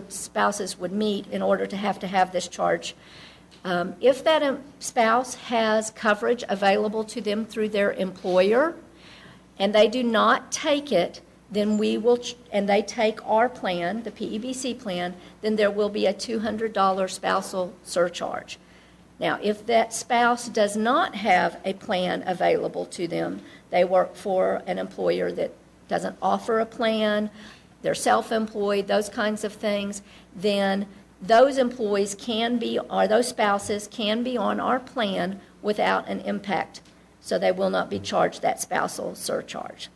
spouses would meet in order to have this charge. If that spouse has coverage available to them through their employer and they do not take it, then we will, and they take our plan, the PEBC plan, then there will be a $200 spousal surcharge. Now, if that spouse does not have a plan available to them, they work for an employer that doesn't offer a plan, they're self-employed, those kinds of things, then those employees can be, or those spouses can be on our plan without an impact. So they will not be charged that spousal surcharge.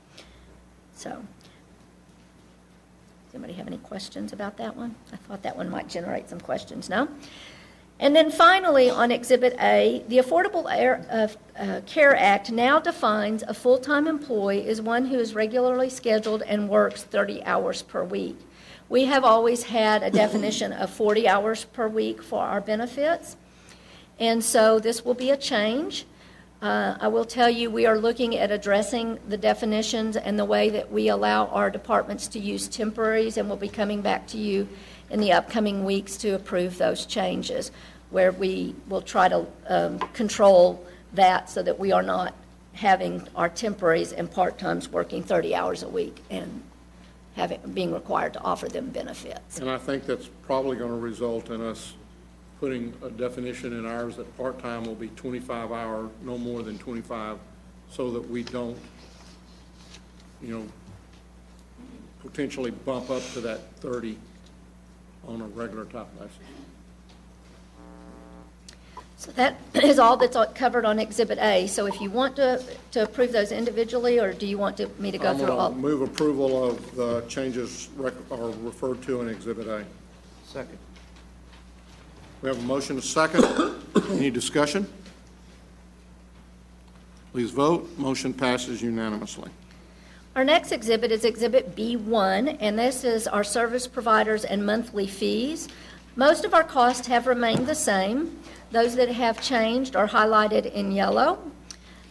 So, does anybody have any questions about that one? I thought that one might generate some questions, no? And then finally, on Exhibit A, the Affordable Care Act now defines a full-time employee as one who is regularly scheduled and works 30 hours per week. We have always had a definition of 40 hours per week for our benefits, and so this will be a change. I will tell you we are looking at addressing the definitions and the way that we allow our departments to use temporaries, and we'll be coming back to you in the upcoming weeks to approve those changes, where we will try to control that so that we are not having our temporaries and part-times working 30 hours a week and being required to offer them benefits. And I think that's probably going to result in us putting a definition in ours that part-time will be 25 hour, no more than 25, so that we don't, potentially bump up to that 30 on a regular type basis. So that is all that's covered on Exhibit A. So if you want to approve those individually, or do you want me to go through all? I'm going to move approval of the changes are referred to in Exhibit A. Second. We have a motion, a second. Any discussion? Please vote. Motion passes unanimously. Our next exhibit is Exhibit B1, and this is our service providers and monthly fees. Most of our costs have remained the same. Those that have changed are highlighted in yellow.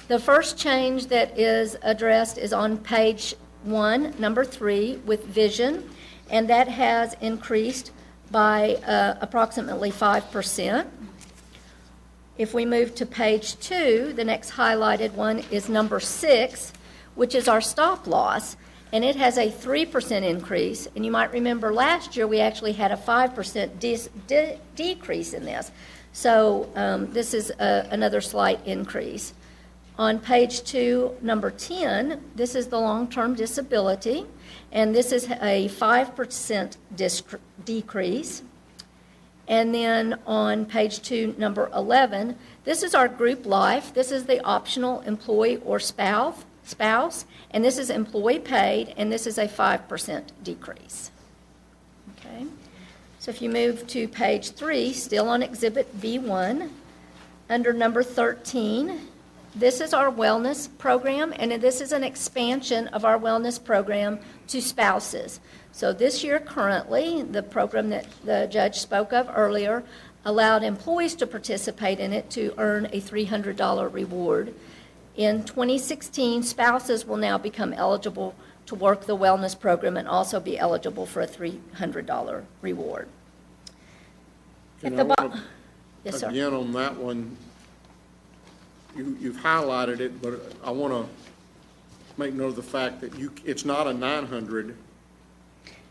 The first change that is addressed is on page 1, number 3, with vision, and that has increased by approximately 5%. If we move to page 2, the next highlighted one is number 6, which is our stop loss, and it has a 3% increase. And you might remember last year we actually had a 5% decrease in this. So this is another slight increase. On page 2, number 10, this is the long-term disability, and this is a 5% decrease. And then on page 2, number 11, this is our group life. This is the optional employee or spouse, and this is employee paid, and this is a 5% decrease. Okay. So if you move to page 3, still on Exhibit B1, under number 13, this is our wellness program, and this is an expansion of our wellness program to spouses. So this year currently, the program that the judge spoke of earlier allowed employees to participate in it to earn a $300 reward. In 2016, spouses will now become eligible to work the wellness program and also be eligible for a $300 reward. Yes, sir. Again, on that one, you've highlighted it, but I want to make note of the fact that it's not a 900.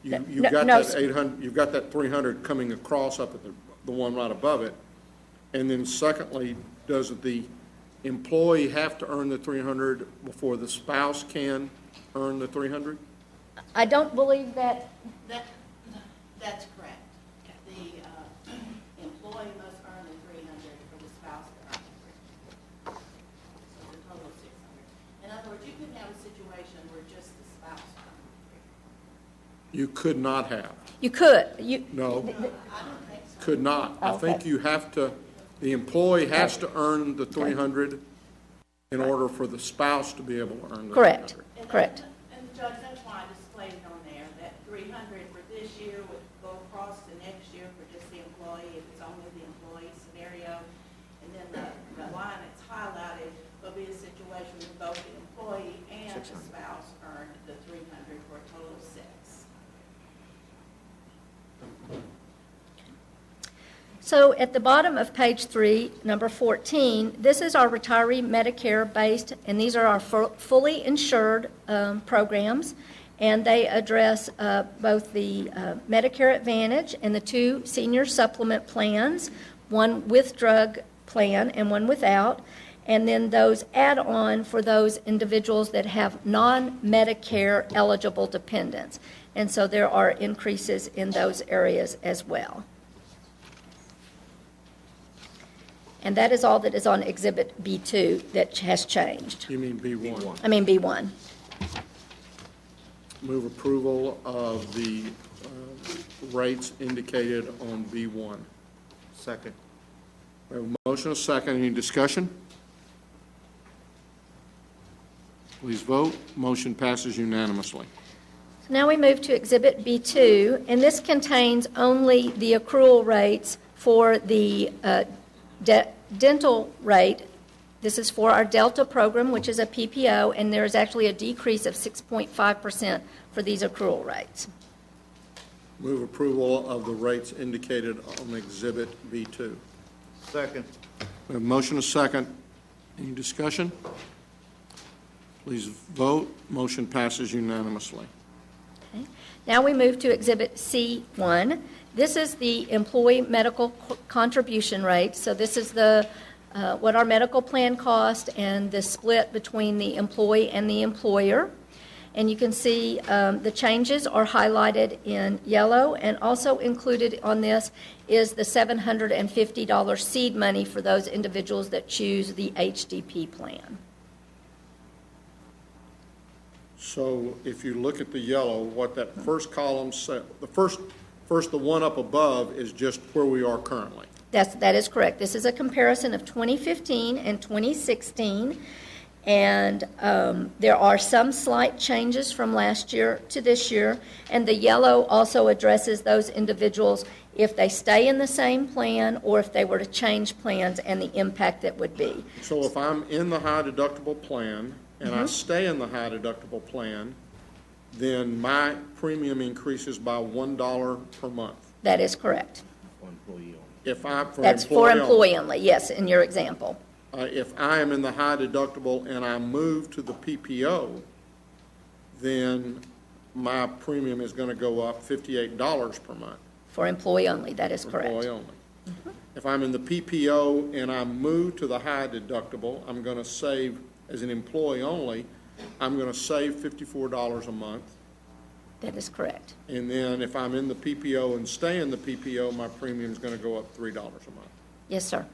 You've got that 800. You've got that 300 coming across up at the one right above it, and then secondly, does the employee have to earn the 300 before the spouse can earn the 300? I don't believe that. That's correct. The employee must earn the 300 for the spouse to earn the 300. So the total of 600. In other words, you could have a situation where just the spouse earns You could not have. You could. No, could not. I Okay. think you have to, the employee has to earn the 300 in order for the spouse to be able to earn the 300. Correct, correct. And Judge, that's why I displayed it on there, that 300 for this year would go across to next year for just the employee, if it's only the employee scenario. And then the line that's highlighted will be a situation where both the employee and the spouse earned the 300 for a total of 6. So at the bottom of page 3, number 14, this is our retiree Medicare-based, and these are our fully insured programs, and they address both the Medicare Advantage and the 2 senior supplement plans, one with drug plan and one without, and then those add-on for those individuals that have non-Medicare eligible dependents. And so there are increases in those areas as well. And that is all that is on Exhibit B2 that has changed. You mean B1? I mean B1. Move approval of the rates indicated on B1. Second. We have a motion, a second. Any discussion? Please vote. Motion passes unanimously. So now we move to Exhibit B2, and this contains only the accrual rates for the dental rate. This is for our Delta program, which is a PPO, and there is actually a decrease of 6.5% for these accrual rates. Move approval of the rates indicated on Exhibit B2. Second. We have a motion, a second. Any discussion? Please vote. Motion passes unanimously. Okay. Now we move to Exhibit C1. This is the employee medical contribution rate. So this is the what our medical plan cost and the split between the employee and the employer. And you can see the changes are highlighted in yellow, and also included on this is the $750 seed money for those individuals that choose the HDP plan. So if you look at the yellow, what that first column said, the one up above is just where we are currently. That is correct. This is a comparison of 2015 and 2016, and there are some slight changes from last year to this year, and the yellow also addresses those individuals if they stay in the same plan or if they were to change plans and the impact that would be. So if I'm in the high deductible plan and I stay in the high deductible plan, then my premium increases by $1 per month. That is correct. For employee only. If I, for That's for employee employee only, yes, in your example. If I am in the high deductible and I move to the PPO, then my premium is going to go up $58 per month. For employee only, that is correct. Employee only. If I'm in the PPO and I move to the high deductible, I'm going to save, as an employee only, I'm going to save $54 a month. That is correct. And then if I'm in the PPO and stay in the PPO, my premium is going to go up $3 a month. Yes, sir.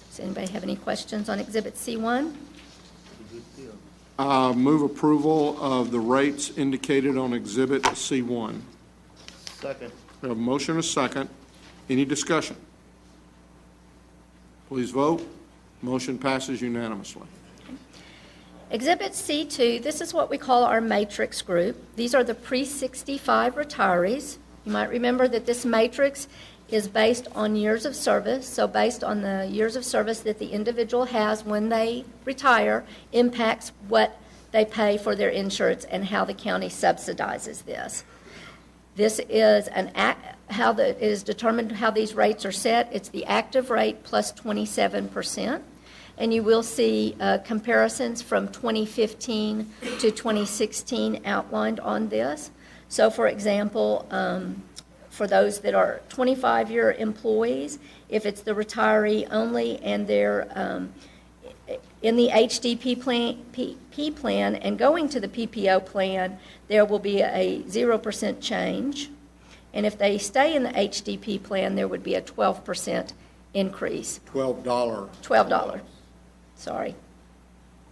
Does anybody have any questions on Exhibit C1? Move approval of the rates indicated on Exhibit C1. Second. We have a motion and a second. Any discussion? Please vote. Motion passes unanimously. Exhibit C2, this is what we call our matrix group. These are the pre-65 retirees. You might remember that this matrix is based on years of service, so based on the years of service that the individual has when they retire impacts what they pay for their insurance and how the county subsidizes this. This is it is determined how these rates are set. It's the active rate plus 27%. And you will see comparisons from 2015 to 2016 outlined on this. So, for example, for those that are 25-year employees, if it's the retiree only and they're in the HDP plan and going to the PPO plan, there will be a 0% change. And if they stay in the HDP plan, there would be a 12% increase. $12. $12. Sorry.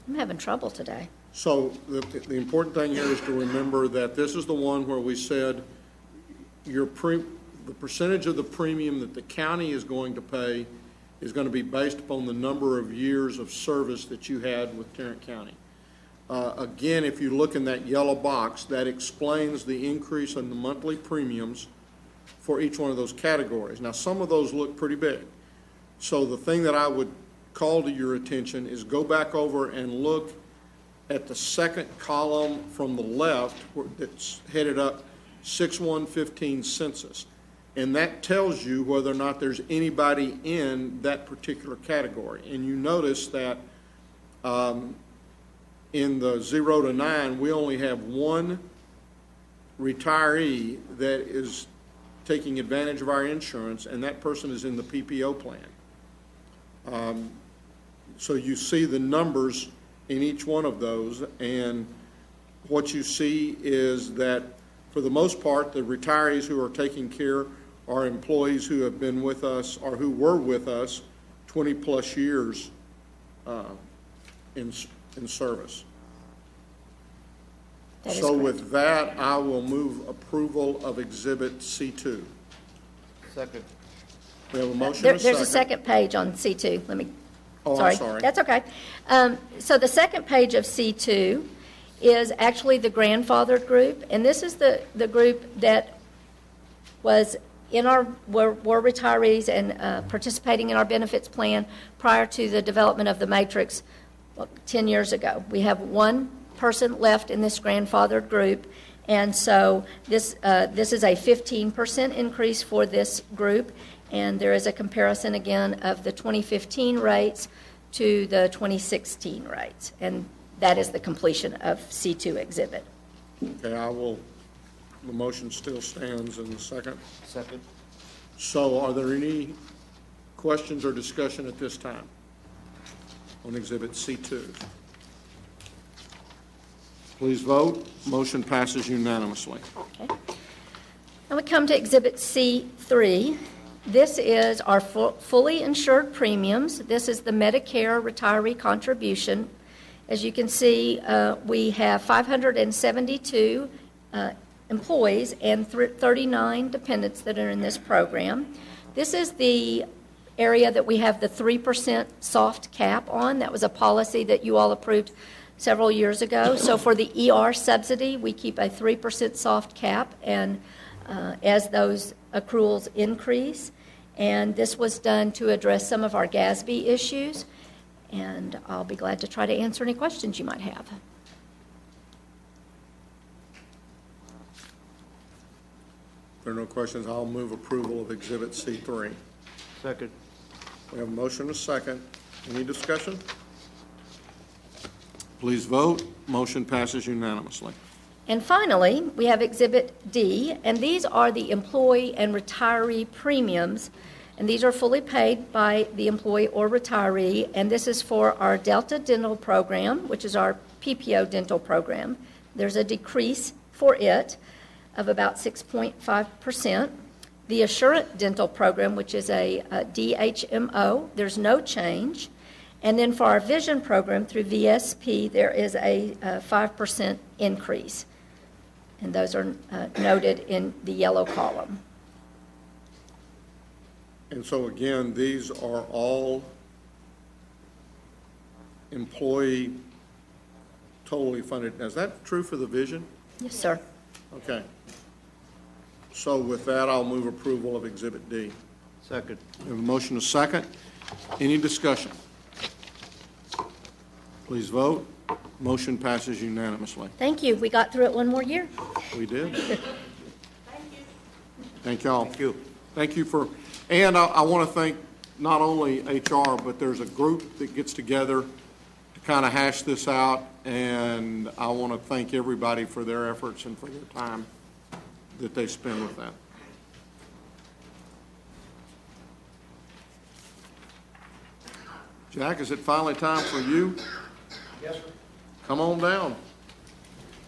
I'm having trouble today. So the important thing here is to remember that this is the one where we said the percentage of the premium that the county is going to pay is going to be based upon the number of years of service that you had with Tarrant County. Again, if you look in that yellow box, that explains the increase in the monthly premiums for each one of those categories. Now, some of those look pretty big. So the thing that I would call to your attention is go back over and look at the second column from the left that's headed up 6/115 census. And that tells you whether or not there's anybody in that particular category. And you notice that in the 0 to 9, we only have one retiree that is taking advantage of our insurance, and that person is in the PPO plan. So you see the numbers in each one of those, and what you see is that for the most part, the retirees who are taking care are employees who have been with us or who were with us 20-plus years in service. So with that, I will move approval of Exhibit C2. Second. We have a motion and a second. There's a second page on C2. Let me, Oh, I'm sorry. That's okay. So the second page of C2 is actually the grandfathered group, and this is the group that was were retirees and participating in our benefits plan prior to the development of the matrix 10 years ago. We have one person left in this grandfathered group, and so this is a 15% increase for this group, and there is a comparison again of the 2015 rates to the 2016 rates, and that is the completion of C2 exhibit. Okay, the motion still stands in the second. Second. So are there any questions or discussion at this time on Exhibit C2? Please vote. Motion passes unanimously. Okay. Now we come to Exhibit C3. This is our fully insured premiums. This is the Medicare retiree contribution. As you can see, we have 572 employees and 39 dependents that are in this program. This is the area that we have the 3% soft cap on. That was a policy that you all approved several years ago. So for the ER subsidy, we keep a 3% soft cap, and as those accruals increase. And this was done to address some of our GASB issues, and I'll be glad to try to answer any questions you might have. If there are no questions, I'll move approval of Exhibit C3. Second. We have a motion and a second. Any discussion? Please vote. Motion passes unanimously. And finally, we have Exhibit D, and these are the employee and retiree premiums, and these are fully paid by the employee or retiree, and this is for our Delta Dental program, which is our PPO dental program. There's a decrease for it of about 6.5%. The Assurant Dental program, which is a DHMO, there's no change. And then for our vision program through VSP, there is a 5% increase. And those are noted in the yellow column. And so again, these are all employee totally funded. Now, is that true for the vision? Yes, sir. Okay. So with that, I'll move approval of Exhibit D. Second. We have a motion and a second. Any discussion? Please vote. Motion passes unanimously. Thank you. We got through it one more year. We did. Thank you. Thank y'all. Thank you. Thank you for, and I want to thank not only HR, but there's a group that gets together to kind of hash this out, and I want to thank everybody for their efforts and for their time that they spend with that. Jack, is it finally time for you? Yes, sir. Come on down.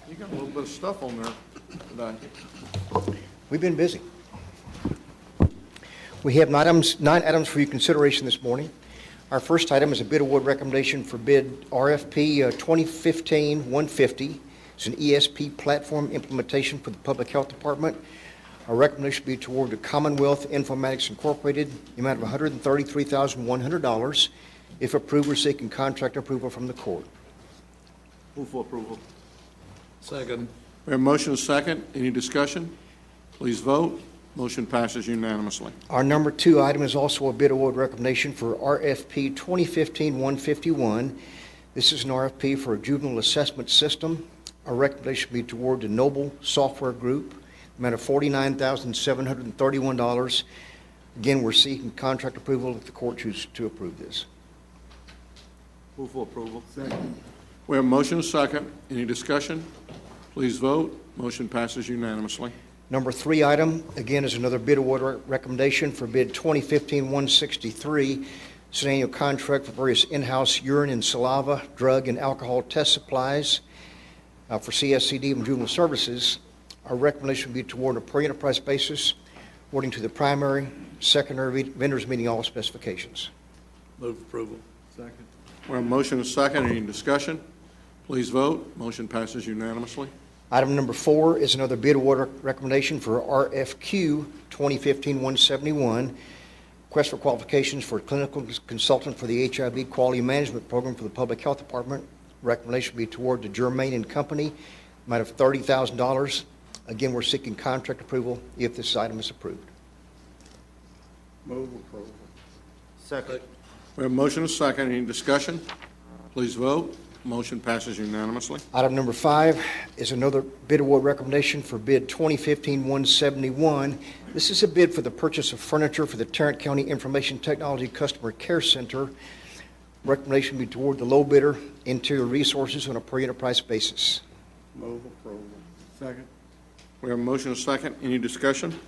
You got a little bit of stuff on there today. We've been busy. We have 9 items for your consideration this morning. Our first item is a bid award recommendation for bid RFP 2015-150. It's an ESP platform implementation for the Public Health Department. Our recommendation would be toward the Commonwealth Informatics Incorporated, the amount of $133,100. If approved, we're seeking contract approval from the court. Move for approval. Second. We have a motion and a second. Any discussion? Please vote. Motion passes unanimously. Our number 2 item is also a bid award recommendation for RFP 2015-151. This is an RFP for a juvenile assessment system. Our recommendation would be toward the Noble Software Group, amount of $49,731. Again, we're seeking contract approval if the court chooses to approve this. Move for approval. Second. We have a motion and a second. Any discussion? Please vote. Motion passes unanimously. Number 3 item, again, is another bid award recommendation for bid 2015-163. It's an annual contract for various in-house urine and saliva, drug, and alcohol test supplies for CSCD and Juvenile Services. Our recommendation would be toward a per enterprise basis, according to the primary, secondary vendors meeting all specifications. Move approval. Second. We have a motion and a second. Any discussion? Please vote. Motion passes unanimously. Item number 4 is another bid award recommendation for RFQ 2015-171. Request for qualifications for clinical consultant for the HIV Quality Management Program for the Public Health Department. Recommendation would be toward the Germain and Company, amount of $30,000. Again, we're seeking contract approval if this item is approved. Move approval. Second. We have a motion and a second. Any discussion? Please vote. Motion passes unanimously. Item number 5 is another bid award recommendation for bid 2015-171. This is a bid for the purchase of furniture for the Tarrant County Information Technology Customer Care Center. Recommendation would be toward the low bidder, Interior Resources, on a per enterprise basis. Move approval. Second. We have a motion and a second. Any discussion?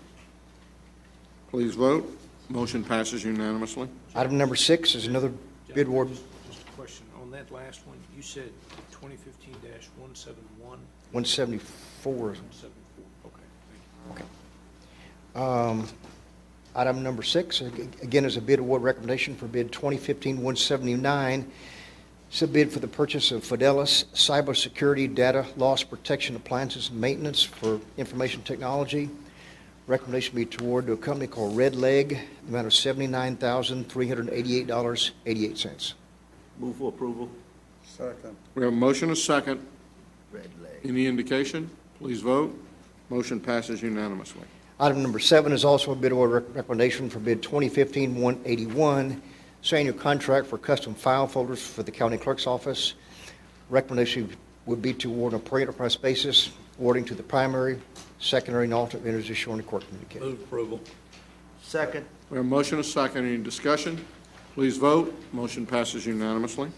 Please vote. Motion passes unanimously. Item number 6 is another bid award. Just a question. On that last one, you said 2015-171? 174. 174. Okay. Thank you. Okay. Item number 6, again, is a bid award recommendation for bid 2015-179. It's a bid for the purchase of Fidelis cybersecurity data loss protection appliances and maintenance for information technology. Recommendation be toward a company called Red Leg, the amount of $79,388.88. Move for approval. Second. We have a motion and a second. Red leg. Any indication? Please vote. Motion passes unanimously. Item number 7 is also a bid award recommendation for bid 2015-181. It's an annual contract for custom file folders for the county clerk's office. Recommendation would be to award on a per enterprise basis, awarding to the primary, secondary, and alternate vendors as shown in the court communication. Move approval. Second. We have a motion and a second. Any discussion? Please vote. Motion passes unanimously.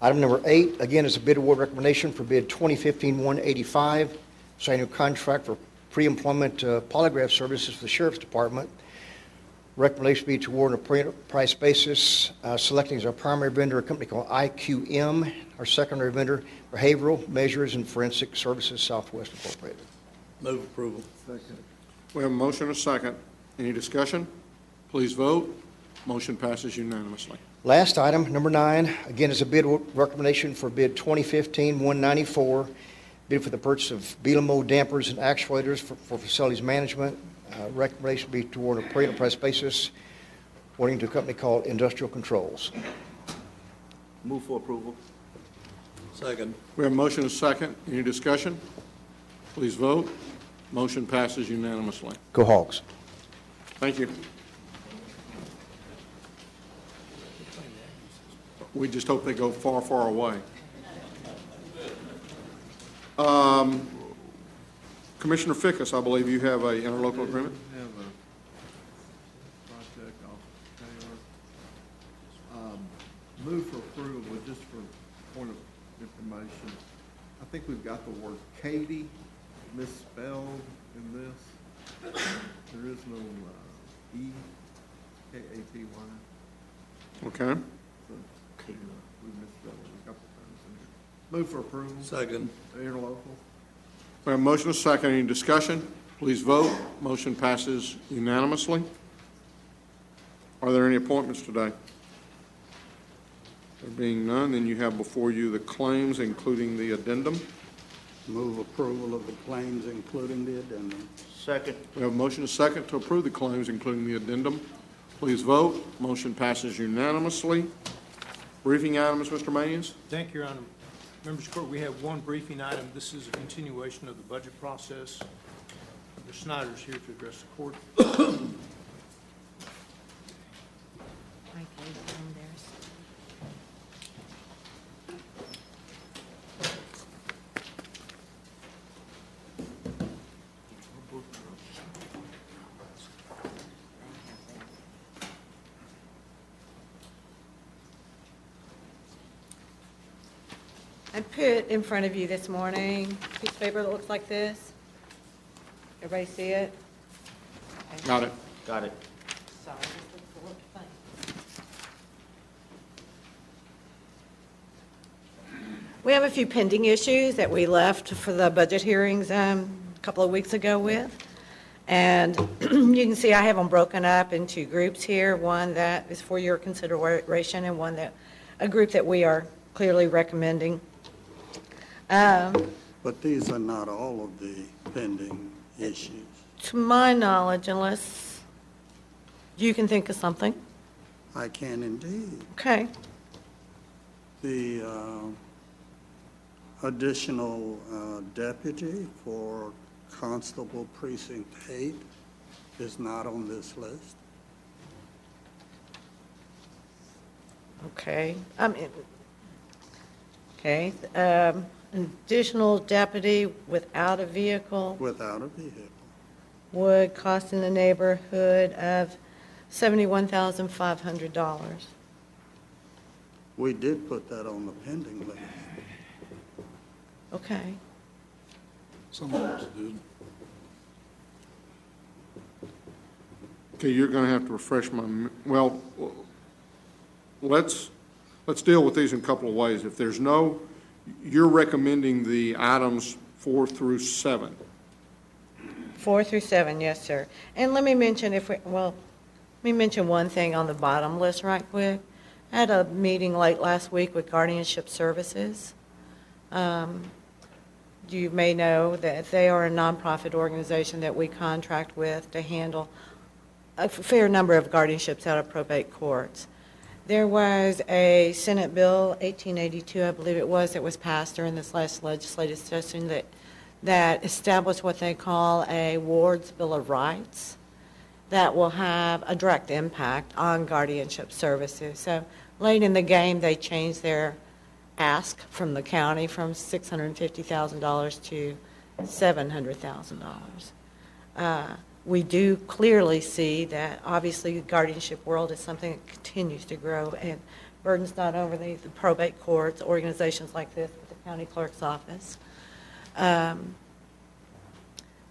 Item number 8, again, is a bid award recommendation for bid 2015-185. It's an annual contract for pre-employment polygraph services for the Sheriff's Department. Recommendation be to award on a per enterprise basis, selecting as our primary vendor a company called IQM, our secondary vendor, Behavioral Measures and Forensic Services Southwest Incorporated. Move approval. Second. We have a motion and a second. Any discussion? Please vote. Motion passes unanimously. Last item, number 9, again, is a bid recommendation for bid 2015-194, bid for the purchase of Belamo dampers and actuators for facilities management. Recommendation be toward a per enterprise basis, awarding to a company called Industrial Controls. Move for approval. Second. We have a motion and a second. Any discussion? Please vote. Motion passes unanimously. Go Hogs. Thank you. We just hope they go far, far away. Commissioner Fickus, I believe you have an interlocal agreement? We have a project off Taylor. Move for approval, but just for point of information, I think we've got the word Katy misspelled in this. There is no E, K-A-T-Y. Okay. So, we misspelled it a couple times in here. Move for approval. Second. Interlocal. We have a motion and a second. Any discussion? Please vote. Motion passes unanimously. Are there any appointments today? There being none, then you have before you the claims, including the addendum. Move approval of the claims, including the addendum. Second. We have a motion and a second to approve the claims, including the addendum. Please vote. Motion passes unanimously. Briefing items, Mr. Maynes? Thank you, Your Honor. Members of the Court, we have one briefing item. This is a continuation of the budget process. Mr. Snyder is here to address the court. I put in front of you this morning a piece of paper that looks like this. Everybody see it? Got it. Got it. Sorry, this looks a little funny. We have a few pending issues that we left for the budget hearings a couple of weeks ago with. And you can see I have them broken up into groups here, one that is for your consideration and one that, a group that we are clearly recommending. But these are not all of the pending issues. To my knowledge, unless you can think of something. I can indeed. Okay. The additional deputy for Constable Precinct 8 is not on this list. Okay. Okay. Additional deputy without a vehicle Without a vehicle. would cost in the neighborhood of $71,500. We did put that on the pending list. Okay. Some of us did. Okay, you're going to have to refresh well, let's deal with these in a couple of ways. If there's no, you're recommending the items 4 through 7. 4 through 7, yes, sir. And let me mention let me mention one thing on the bottom list right quick. I had a meeting late last week with Guardianship Services. You may know that they are a nonprofit organization that we contract with to handle a fair number of guardianships out of probate courts. There was a Senate Bill 1882, I believe it was, that was passed during this last legislative session that established what they call a Ward's Bill of Rights that will have a direct impact on guardianship services. So late in the game, they changed their ask from the county from $650,000 to $700,000. We do clearly see that obviously the guardianship world is something that continues to grow and burdens not only the probate courts, organizations like this, but the county clerk's office.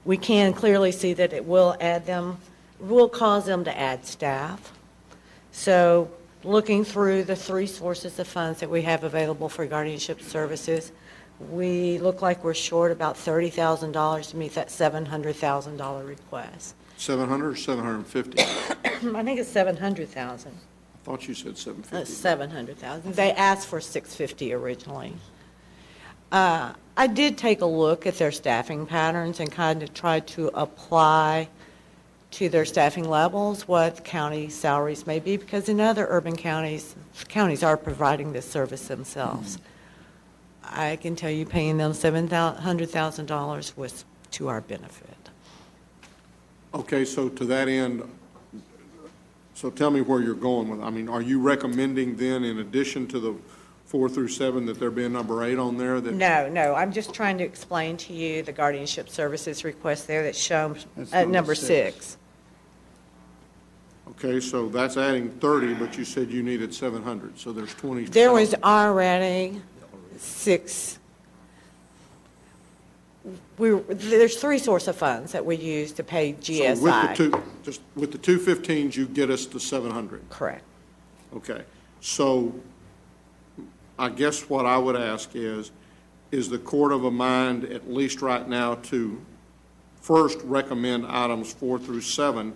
We can clearly see that it will cause them to add staff. So looking through the 3 sources of funds that we have available for guardianship services, we look like we're short about $30,000 to meet that $700,000 request. 700 or 750? I think it's $700,000. I thought you said 750. $700,000. They asked for $650 originally. I did take a look at their staffing patterns and kind of tried to apply to their staffing levels what county salaries may be, because in other urban counties are providing this service themselves. I can tell you paying them $700,000 was to our benefit. Okay, so to that end, so tell me where you're going with it. I mean, are you recommending then, in addition to the 4 through 7, that there be a number 8 on there? No, I'm just trying to explain to you the guardianship services request there that's shown at number 6. Okay, so that's adding 30, but you said you needed 700, so there's 20. There was already 6. There's 3 sources of funds that we use to pay GSI. So with the 215s, you get us to 700? Correct. Okay. So I guess what I would ask is the court of a mind, at least right now, to first recommend items 4 through 7,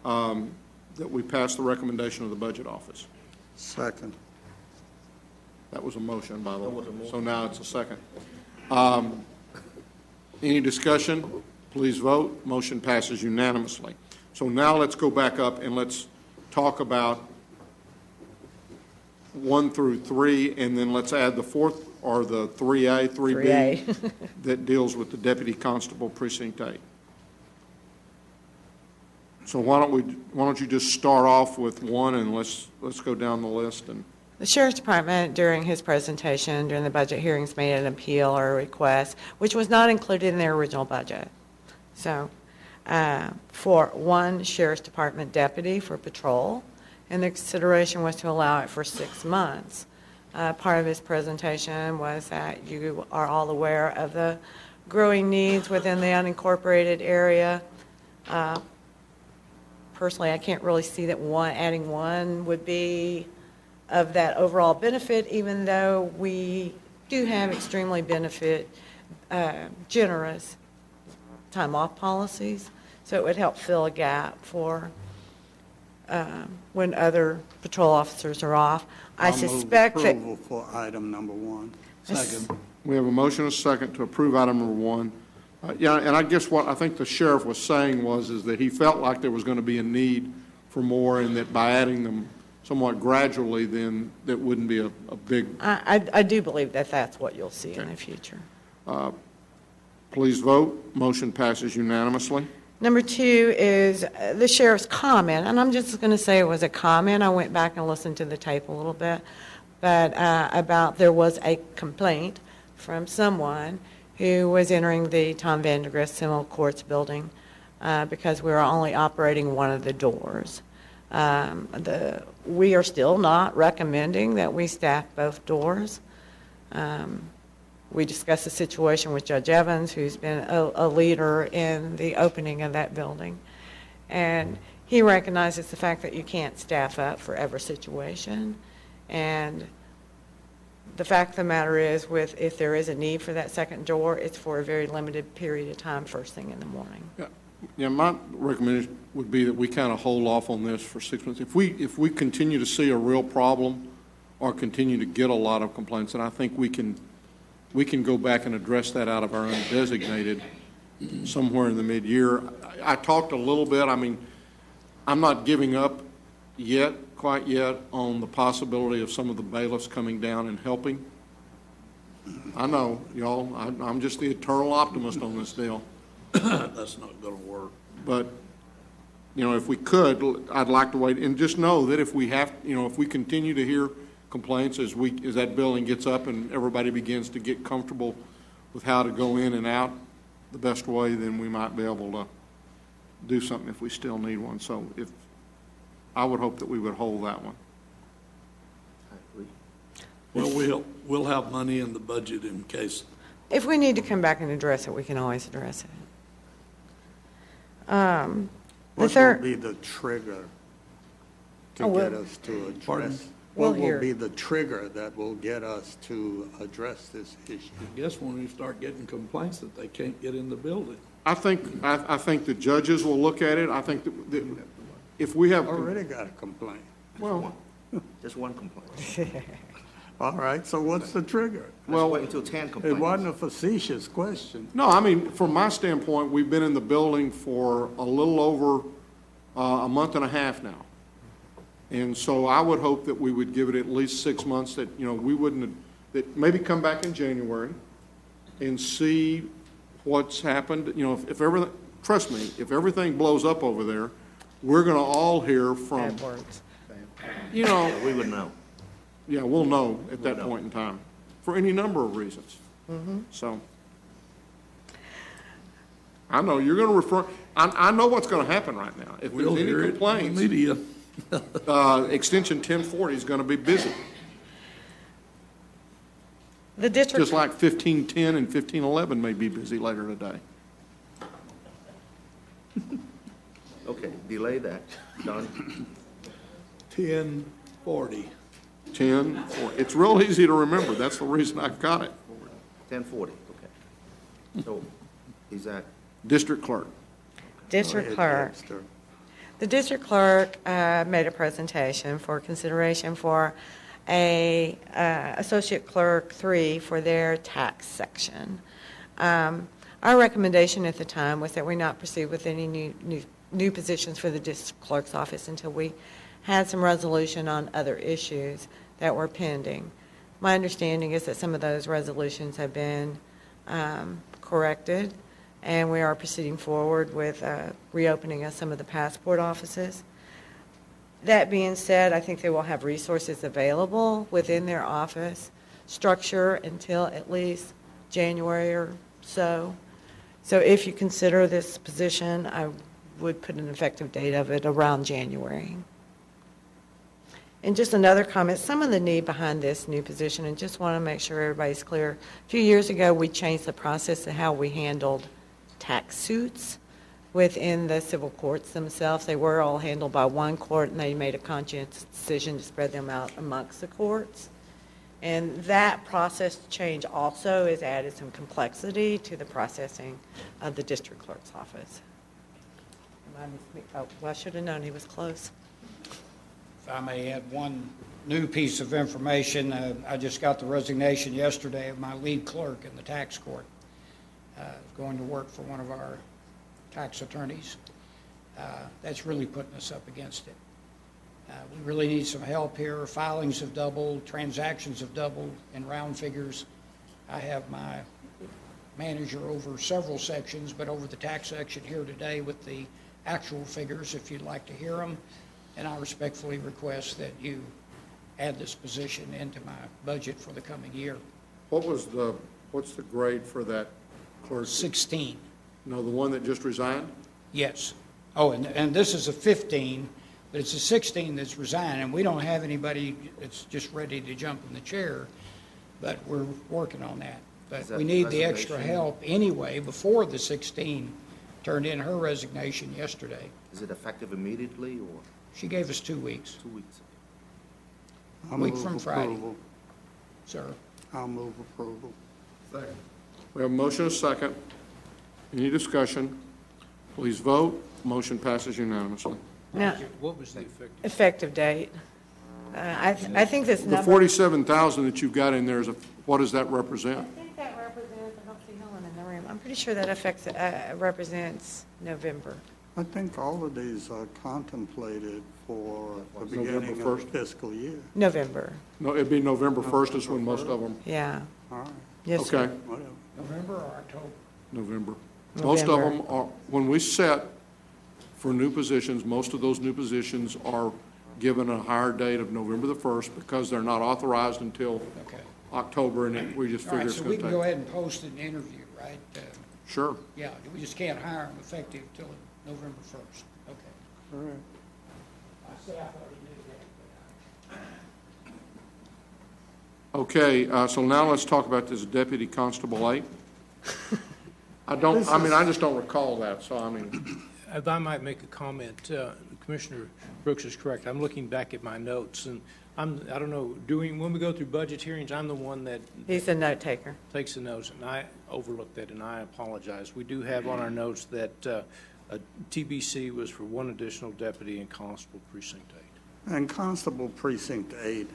that we pass the recommendation of the budget office? Second. That was a motion, by the That was way. a motion. So now it's a second. Any discussion? Please vote. Motion passes unanimously. So now let's go back up and let's talk about 1 through 3, and then let's add the fourth, or the 3A, 3B, 3A. that deals with the Deputy Constable Precinct 8. So why don't you just start off with 1, and let's go down the list. And The Sheriff's Department, during his presentation, during the budget hearings, made an appeal or a request, which was not included in their original budget. So, for 1 Sheriff's Department deputy for patrol, and the consideration was to allow it for 6 months. Part of his presentation was that you are all aware of the growing needs within the unincorporated area. Personally, I can't really see that adding 1 would be of that overall benefit, even though we do have extremely generous time off policies. So it would help fill a gap for when other patrol officers are off. I suspect that. Approval for item number 1. Second. we have a motion and a second to approve item number 1. Yeah, and I guess what I think the sheriff was saying is that he felt like there was going to be a need for more, and that by adding them somewhat gradually, then that wouldn't be a big. I do believe that that's what you'll see in the future. Please vote. Motion passes unanimously. Number 2 is the sheriff's comment, and I'm just going to say it was a comment. I went back and listened to the tape a little bit, but about there was a complaint from someone who was entering the Tom Vandergrift Civil Courts building because we were only operating one of the doors. We are still not recommending that we staff both doors. We discussed the situation with Judge Evans, who's been a leader in the opening of that building. And he recognizes the fact that you can't staff up for every situation. And the fact of the matter is, if there is a need for that second door, it's for a very limited period of time, first thing in the morning. Yeah, my recommendation would be that we kind of hold off on this for 6 months. If we continue to see a real problem or continue to get a lot of complaints, then I think we can go back and address that out of our undesignated somewhere in the mid-year. I talked a little bit. I mean, I'm not giving up quite yet on the possibility of some of the bailiffs coming down and helping. I know, y'all, I'm just the eternal optimist on this deal. That's not going to work. But, if we could, I'd like to wait and just know that if we continue to hear complaints as that building gets up and everybody begins to get comfortable with how to go in and out the best way, then we might be able to do something if we still need one. So I would hope that we would hold that one. Well, we'll have money in the budget in case. If we need to come back and address it, we can always address it. What will be the trigger to get us to address? Pardon? What We'll hear. will be the trigger that will get us to address this issue? I guess when we start getting complaints that they can't get in the building. I think the judges will look at it. I think that if we have. Already got a complaint. Well, Just 1 complaint. All right, so what's the trigger? Let's wait until 10 It complaints. wasn't a facetious question. no, I mean, from my standpoint, we've been in the building for a little over a month and a half now. And so I would hope that we would give it at least 6 months, that, we wouldn't, that maybe come back in January and see what's happened. If everything, trust me, if everything blows up over there, we're going to all hear from, Bad words. you know, We would know. yeah, we'll know at that point in time, for any number of reasons. So, I know you're going to refer, I know what's going to happen right now. If there's We'll any hear it in the complaints, media. Extension 1040 is going to be busy, The district. just like 1510 and 1511 may be busy later today. Okay, delay that. Done. 1040. 10, it's real easy to remember. That's the reason I got it. 1040, okay. So, is that, District clerk. District Go clerk. ahead, Dexter. The district clerk made a presentation for consideration for a associate clerk 3 for their tax section. Our recommendation at the time was that we not proceed with any new positions for the district clerk's office until we had some resolution on other issues that were pending. My understanding is that some of those resolutions have been corrected, and we are proceeding forward with reopening of some of the passport offices. That being said, I think they will have resources available within their office structure until at least January or so. So if you consider this position, I would put an effective date of it around January. And just another comment, some of the need behind this new position, and just want to make sure everybody's clear. A few years ago, we changed the process of how we handled tax suits within the civil courts themselves. They were all handled by one court, and they made a conscientious decision to spread them out amongst the courts. And that process change also has added some complexity to the processing of the district clerk's office. Oh, well, I should have known he was close. If I may add one new piece of information, I just got the resignation yesterday of my lead clerk in the tax court, going to work for one of our tax attorneys. That's really putting us up against it. We really need some help here. Filings have doubled, transactions have doubled in round figures. I have my manager over several sections, but over the tax section here today with the actual figures, if you'd like to hear them. And I respectfully request that you add this position into my budget for the coming year. What's the grade for that clerk? 16. No, the one that just resigned? Yes. Oh, and this is a 15, but it's a 16 that's resigned, and we don't have anybody that's just ready to jump in the chair, but we're working on that. But we need the extra help anyway before the 16 turned in her resignation yesterday. Is it effective immediately, or? She gave us 2 weeks. 2 weeks. I'll Week move from Friday. approval. Sir. I'll move approval. Second. We have a motion and a second. Any discussion? Please vote. Motion passes unanimously. Now, What was the effective? effective date. I think this The number. 47,000 that you've got in there, what does that represent? I think that represents, I don't see Helen in the room. I'm pretty sure that represents November. I think all of these are contemplated for the November beginning of 1st? the fiscal year. November, No, it'd be November 1st is when most of them, yeah. All right, Yes, sir. okay, whatever. November or October? November. Most of them are, when we set for new positions, most of those new positions are given a higher date of November the 1st because they're not authorized until Okay. October, and we just All figure right, it's so going we to can go take. ahead and post an interview, right? Sure. Yeah, we just can't hire them effective till November 1st. Okay. Correct. I say I already knew that, Okay, so now let's talk about this Deputy Constable 8. I just don't recall that, so I mean, If I might make a comment, Commissioner Brooks is correct. I'm looking back at my notes, and I don't know, when we go through budget hearings, I'm the one that He's a note taker. takes the notes, and I overlooked that, and I apologize. We do have on our notes that a TBC was for one additional deputy in Constable Precinct 8. And Constable Precinct 8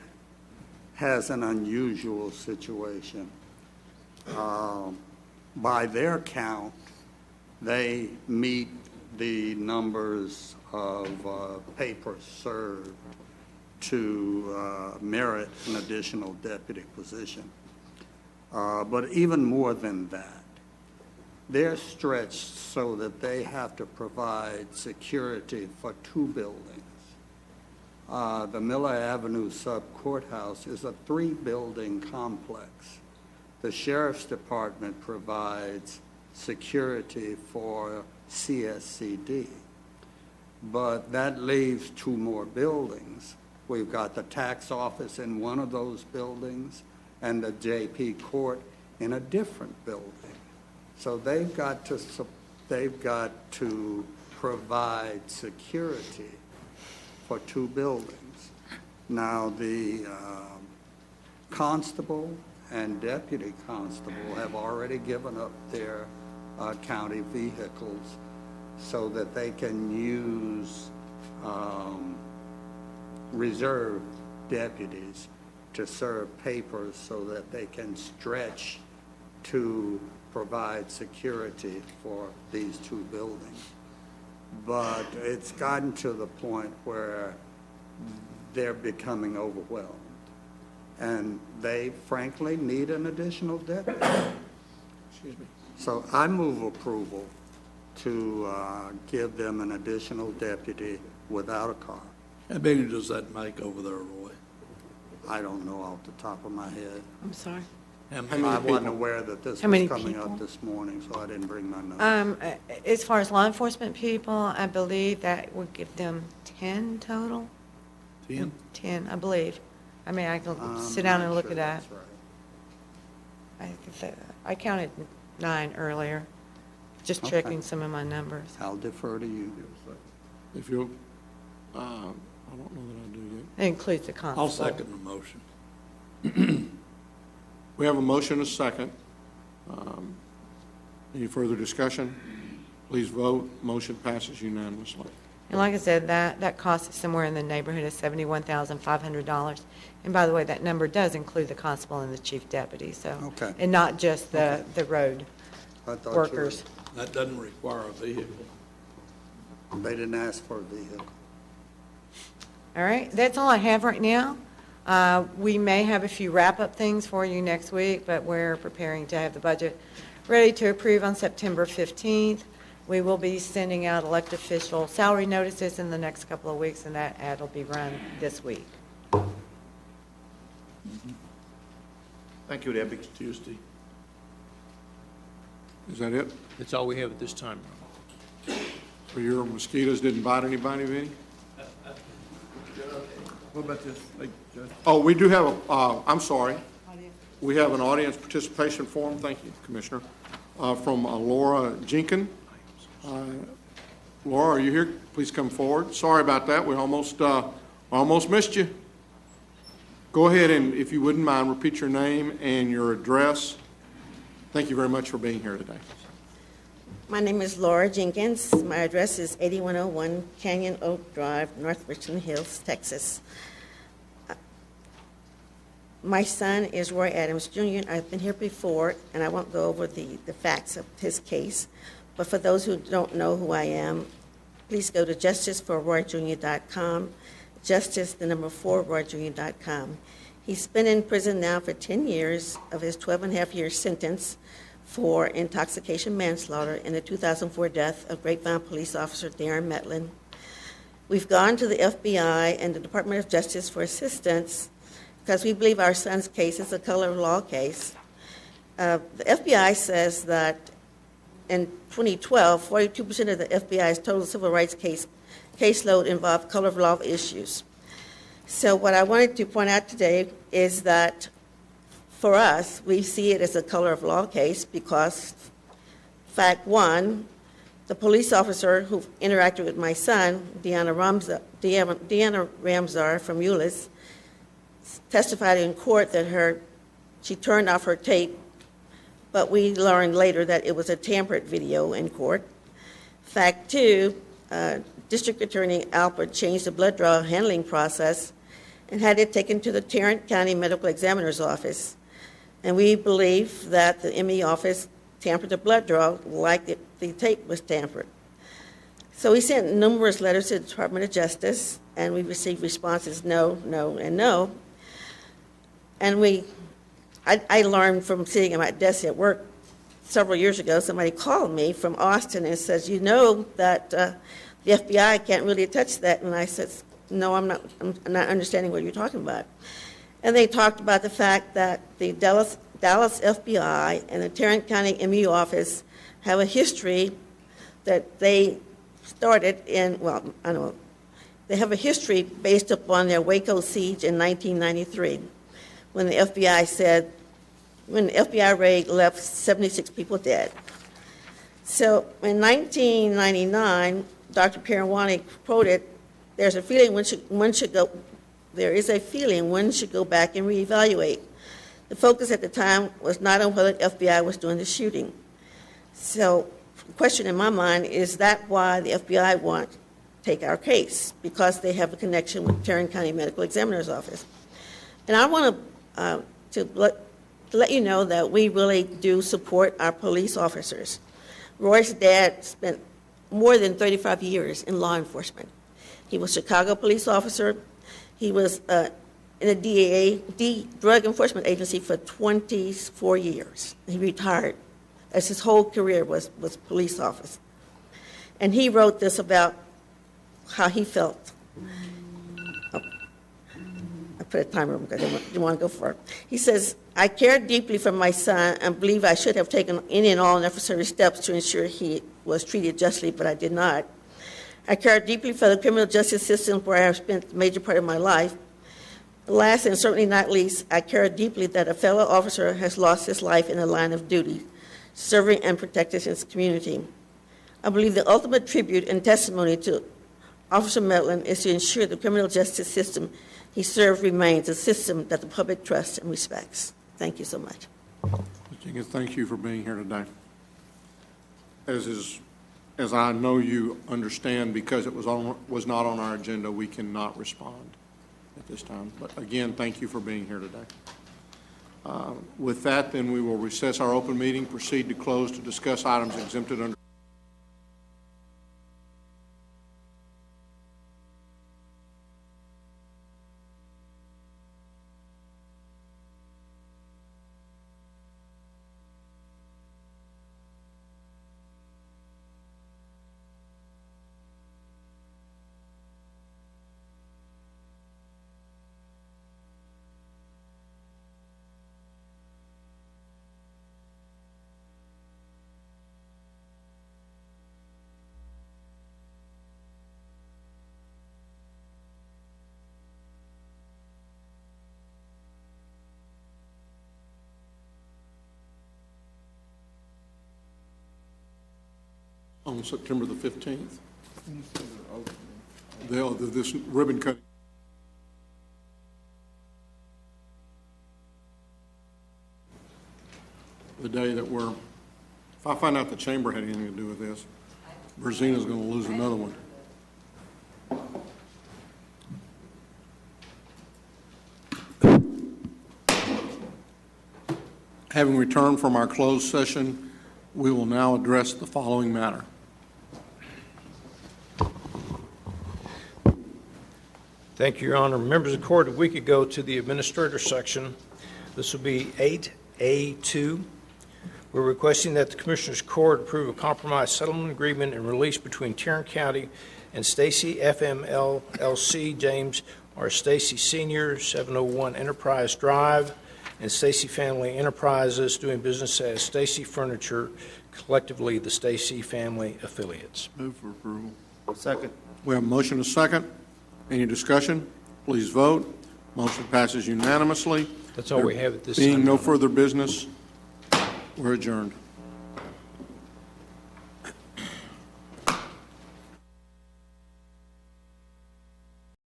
has an unusual situation. By their count, they meet the numbers of papers served to merit an additional deputy position. But even more than that, they're stretched so that they have to provide security for 2 buildings. The Miller Avenue Sub-Courthouse is a 3-building complex. The Sheriff's Department provides security for CSCD, but that leaves 2 more buildings. We've got the tax office in one of those buildings and the JP Court in a different building. So they've got to provide security for 2 buildings. Now, the constable and deputy constable have already given up their county vehicles so that they can use reserve deputies to serve papers so that they can stretch to provide security for these two buildings. But it's gotten to the point where they're becoming overwhelmed. And they frankly need an additional deputy. Excuse me. So I move approval to give them an additional deputy without a car. How many does that make over there, Roy? I don't know off the top of my head. I'm sorry. I wasn't aware that this How was many coming people? up this morning, so I didn't bring my notes. As far as law enforcement people, I believe that would give them 10 total? 10? 10, I believe. I mean, I can I'm sit down not and look sure at that. that's right. I counted 9 earlier, just Okay. checking some of my numbers. I'll defer to you. If you'll, I don't know that I do yet. That includes the constable. I'll second the motion. We have a motion and a second. Any further discussion? Please vote. Motion passes unanimously. And like I said, that cost is somewhere in the neighborhood of $71,500. And by the way, that number does include the constable and the chief deputy, so. Okay. And not just the road I thought you workers. That doesn't require a vehicle. They didn't ask for a vehicle. All right, that's all I have right now. We may have a few wrap-up things for you next week, but we're preparing to have the budget ready to approve on September 15th. We will be sending out elected official salary notices in the next couple of weeks, and that ad will be run this week. Thank you, Debbie. Tuesday. Is that it? That's all we have at this time. So your mosquitoes didn't bite anybody, Vinny? What about this, like, Judge? Oh, we do have I'm sorry. We have an audience participation form, thank you, Commissioner, from Laura Jenkins. Laura, are you here? Please come forward. Sorry about that, we almost missed you. Go ahead and, if you wouldn't mind, repeat your name and your address. Thank you very much for being here today. My name is Laura Jenkins. My address is 8101 Canyon Oak Drive, North Richland Hills, Texas. My son is Roy Adams Jr. I've been here before, and I won't go over the facts of his case. But for those who don't know who I am, please go to justiceforroyjr.com, justice4royjr.com. He's been in prison now for 10 years of his 12-and-a-half-year sentence for intoxication manslaughter in the 2004 death of Grapevine police officer Darren Metlin. We've gone to the FBI and the Department of Justice for assistance because we believe our son's case is a color of law case. The FBI says that in 2012, 42% of the FBI's total civil rights caseload involved color of law issues. So what I wanted to point out today is that for us, we see it as a color of law case because, fact one, the police officer who interacted with my son, Deanna Ramsar from Euless, testified in court that she turned off her tape, but we learned later that it was a tampered video in court. Fact two, District Attorney Alpert changed the blood draw handling process and had it taken to the Tarrant County Medical Examiner's office. And we believe that the ME office tampered the blood draw like the tape was tampered. So we sent numerous letters to the Department of Justice, and we received responses no, no, and no. And I learned from sitting at my desk at work several years ago, somebody called me from Austin and says, you know that the FBI can't really touch that. And I said, no, I'm not understanding what you're talking about. And they talked about the fact that the Dallas FBI and the Tarrant County MU office have a history that they started in, well, I don't know, they have a history based upon their Waco siege in 1993, when the FBI raid left 76 people dead. So in 1999, Dr. Parawani quoted, there is a feeling one should go back and reevaluate. The focus at the time was not on whether the FBI was doing the shooting. So the question in my mind is that why the FBI want to take our case? Because they have a connection with Tarrant County Medical Examiner's office. And I want to let you know that we really do support our police officers. Roy's dad spent more than 35 years in law enforcement. He was a Chicago police officer. He was in the DEA, Drug Enforcement Agency, for 24 years. He retired, as his whole career was police office. And he wrote this about how he felt. I put a timer because I didn't want to go far. He says, I care deeply for my son and believe I should have taken any and all necessary steps to ensure he was treated justly, but I did not. I care deeply for the criminal justice system where I have spent a major part of my life. Last and certainly not least, I care deeply that a fellow officer has lost his life in the line of duty, serving and protecting his community. I believe the ultimate tribute and testimony to Officer Medlin is to ensure the criminal justice system he served remains a system that the public trusts and respects. Thank you so much. Ms. Jenkins, thank you for being here today. As I know you understand, because it was not on our agenda, we cannot respond at this time. But again, thank you for being here today. With that, then we will recess our open meeting, proceed to close to discuss items exempted under on September the 15th. This ribbon cutting. The day that if I find out the chamber had anything to do with this, Brazina's going to lose another one. Having returned from our closed session, we will now address the following matter. Thank you, Your Honor. Members of the court, if we could go to the administrator section. This will be 8A2. We're requesting that the Commissioners Court approve a compromise settlement agreement and release between Tarrant County and Stacy FM LLC, James R. Stacy Sr., 701 Enterprise Drive, and Stacy Family Enterprises, doing business as Stacy Furniture, collectively the Stacy Family Affiliates. Move for approval. Second. We have a motion and a second. Any discussion? Please vote. Motion passes unanimously. That's all we have at this time. Being no further business, we're adjourned.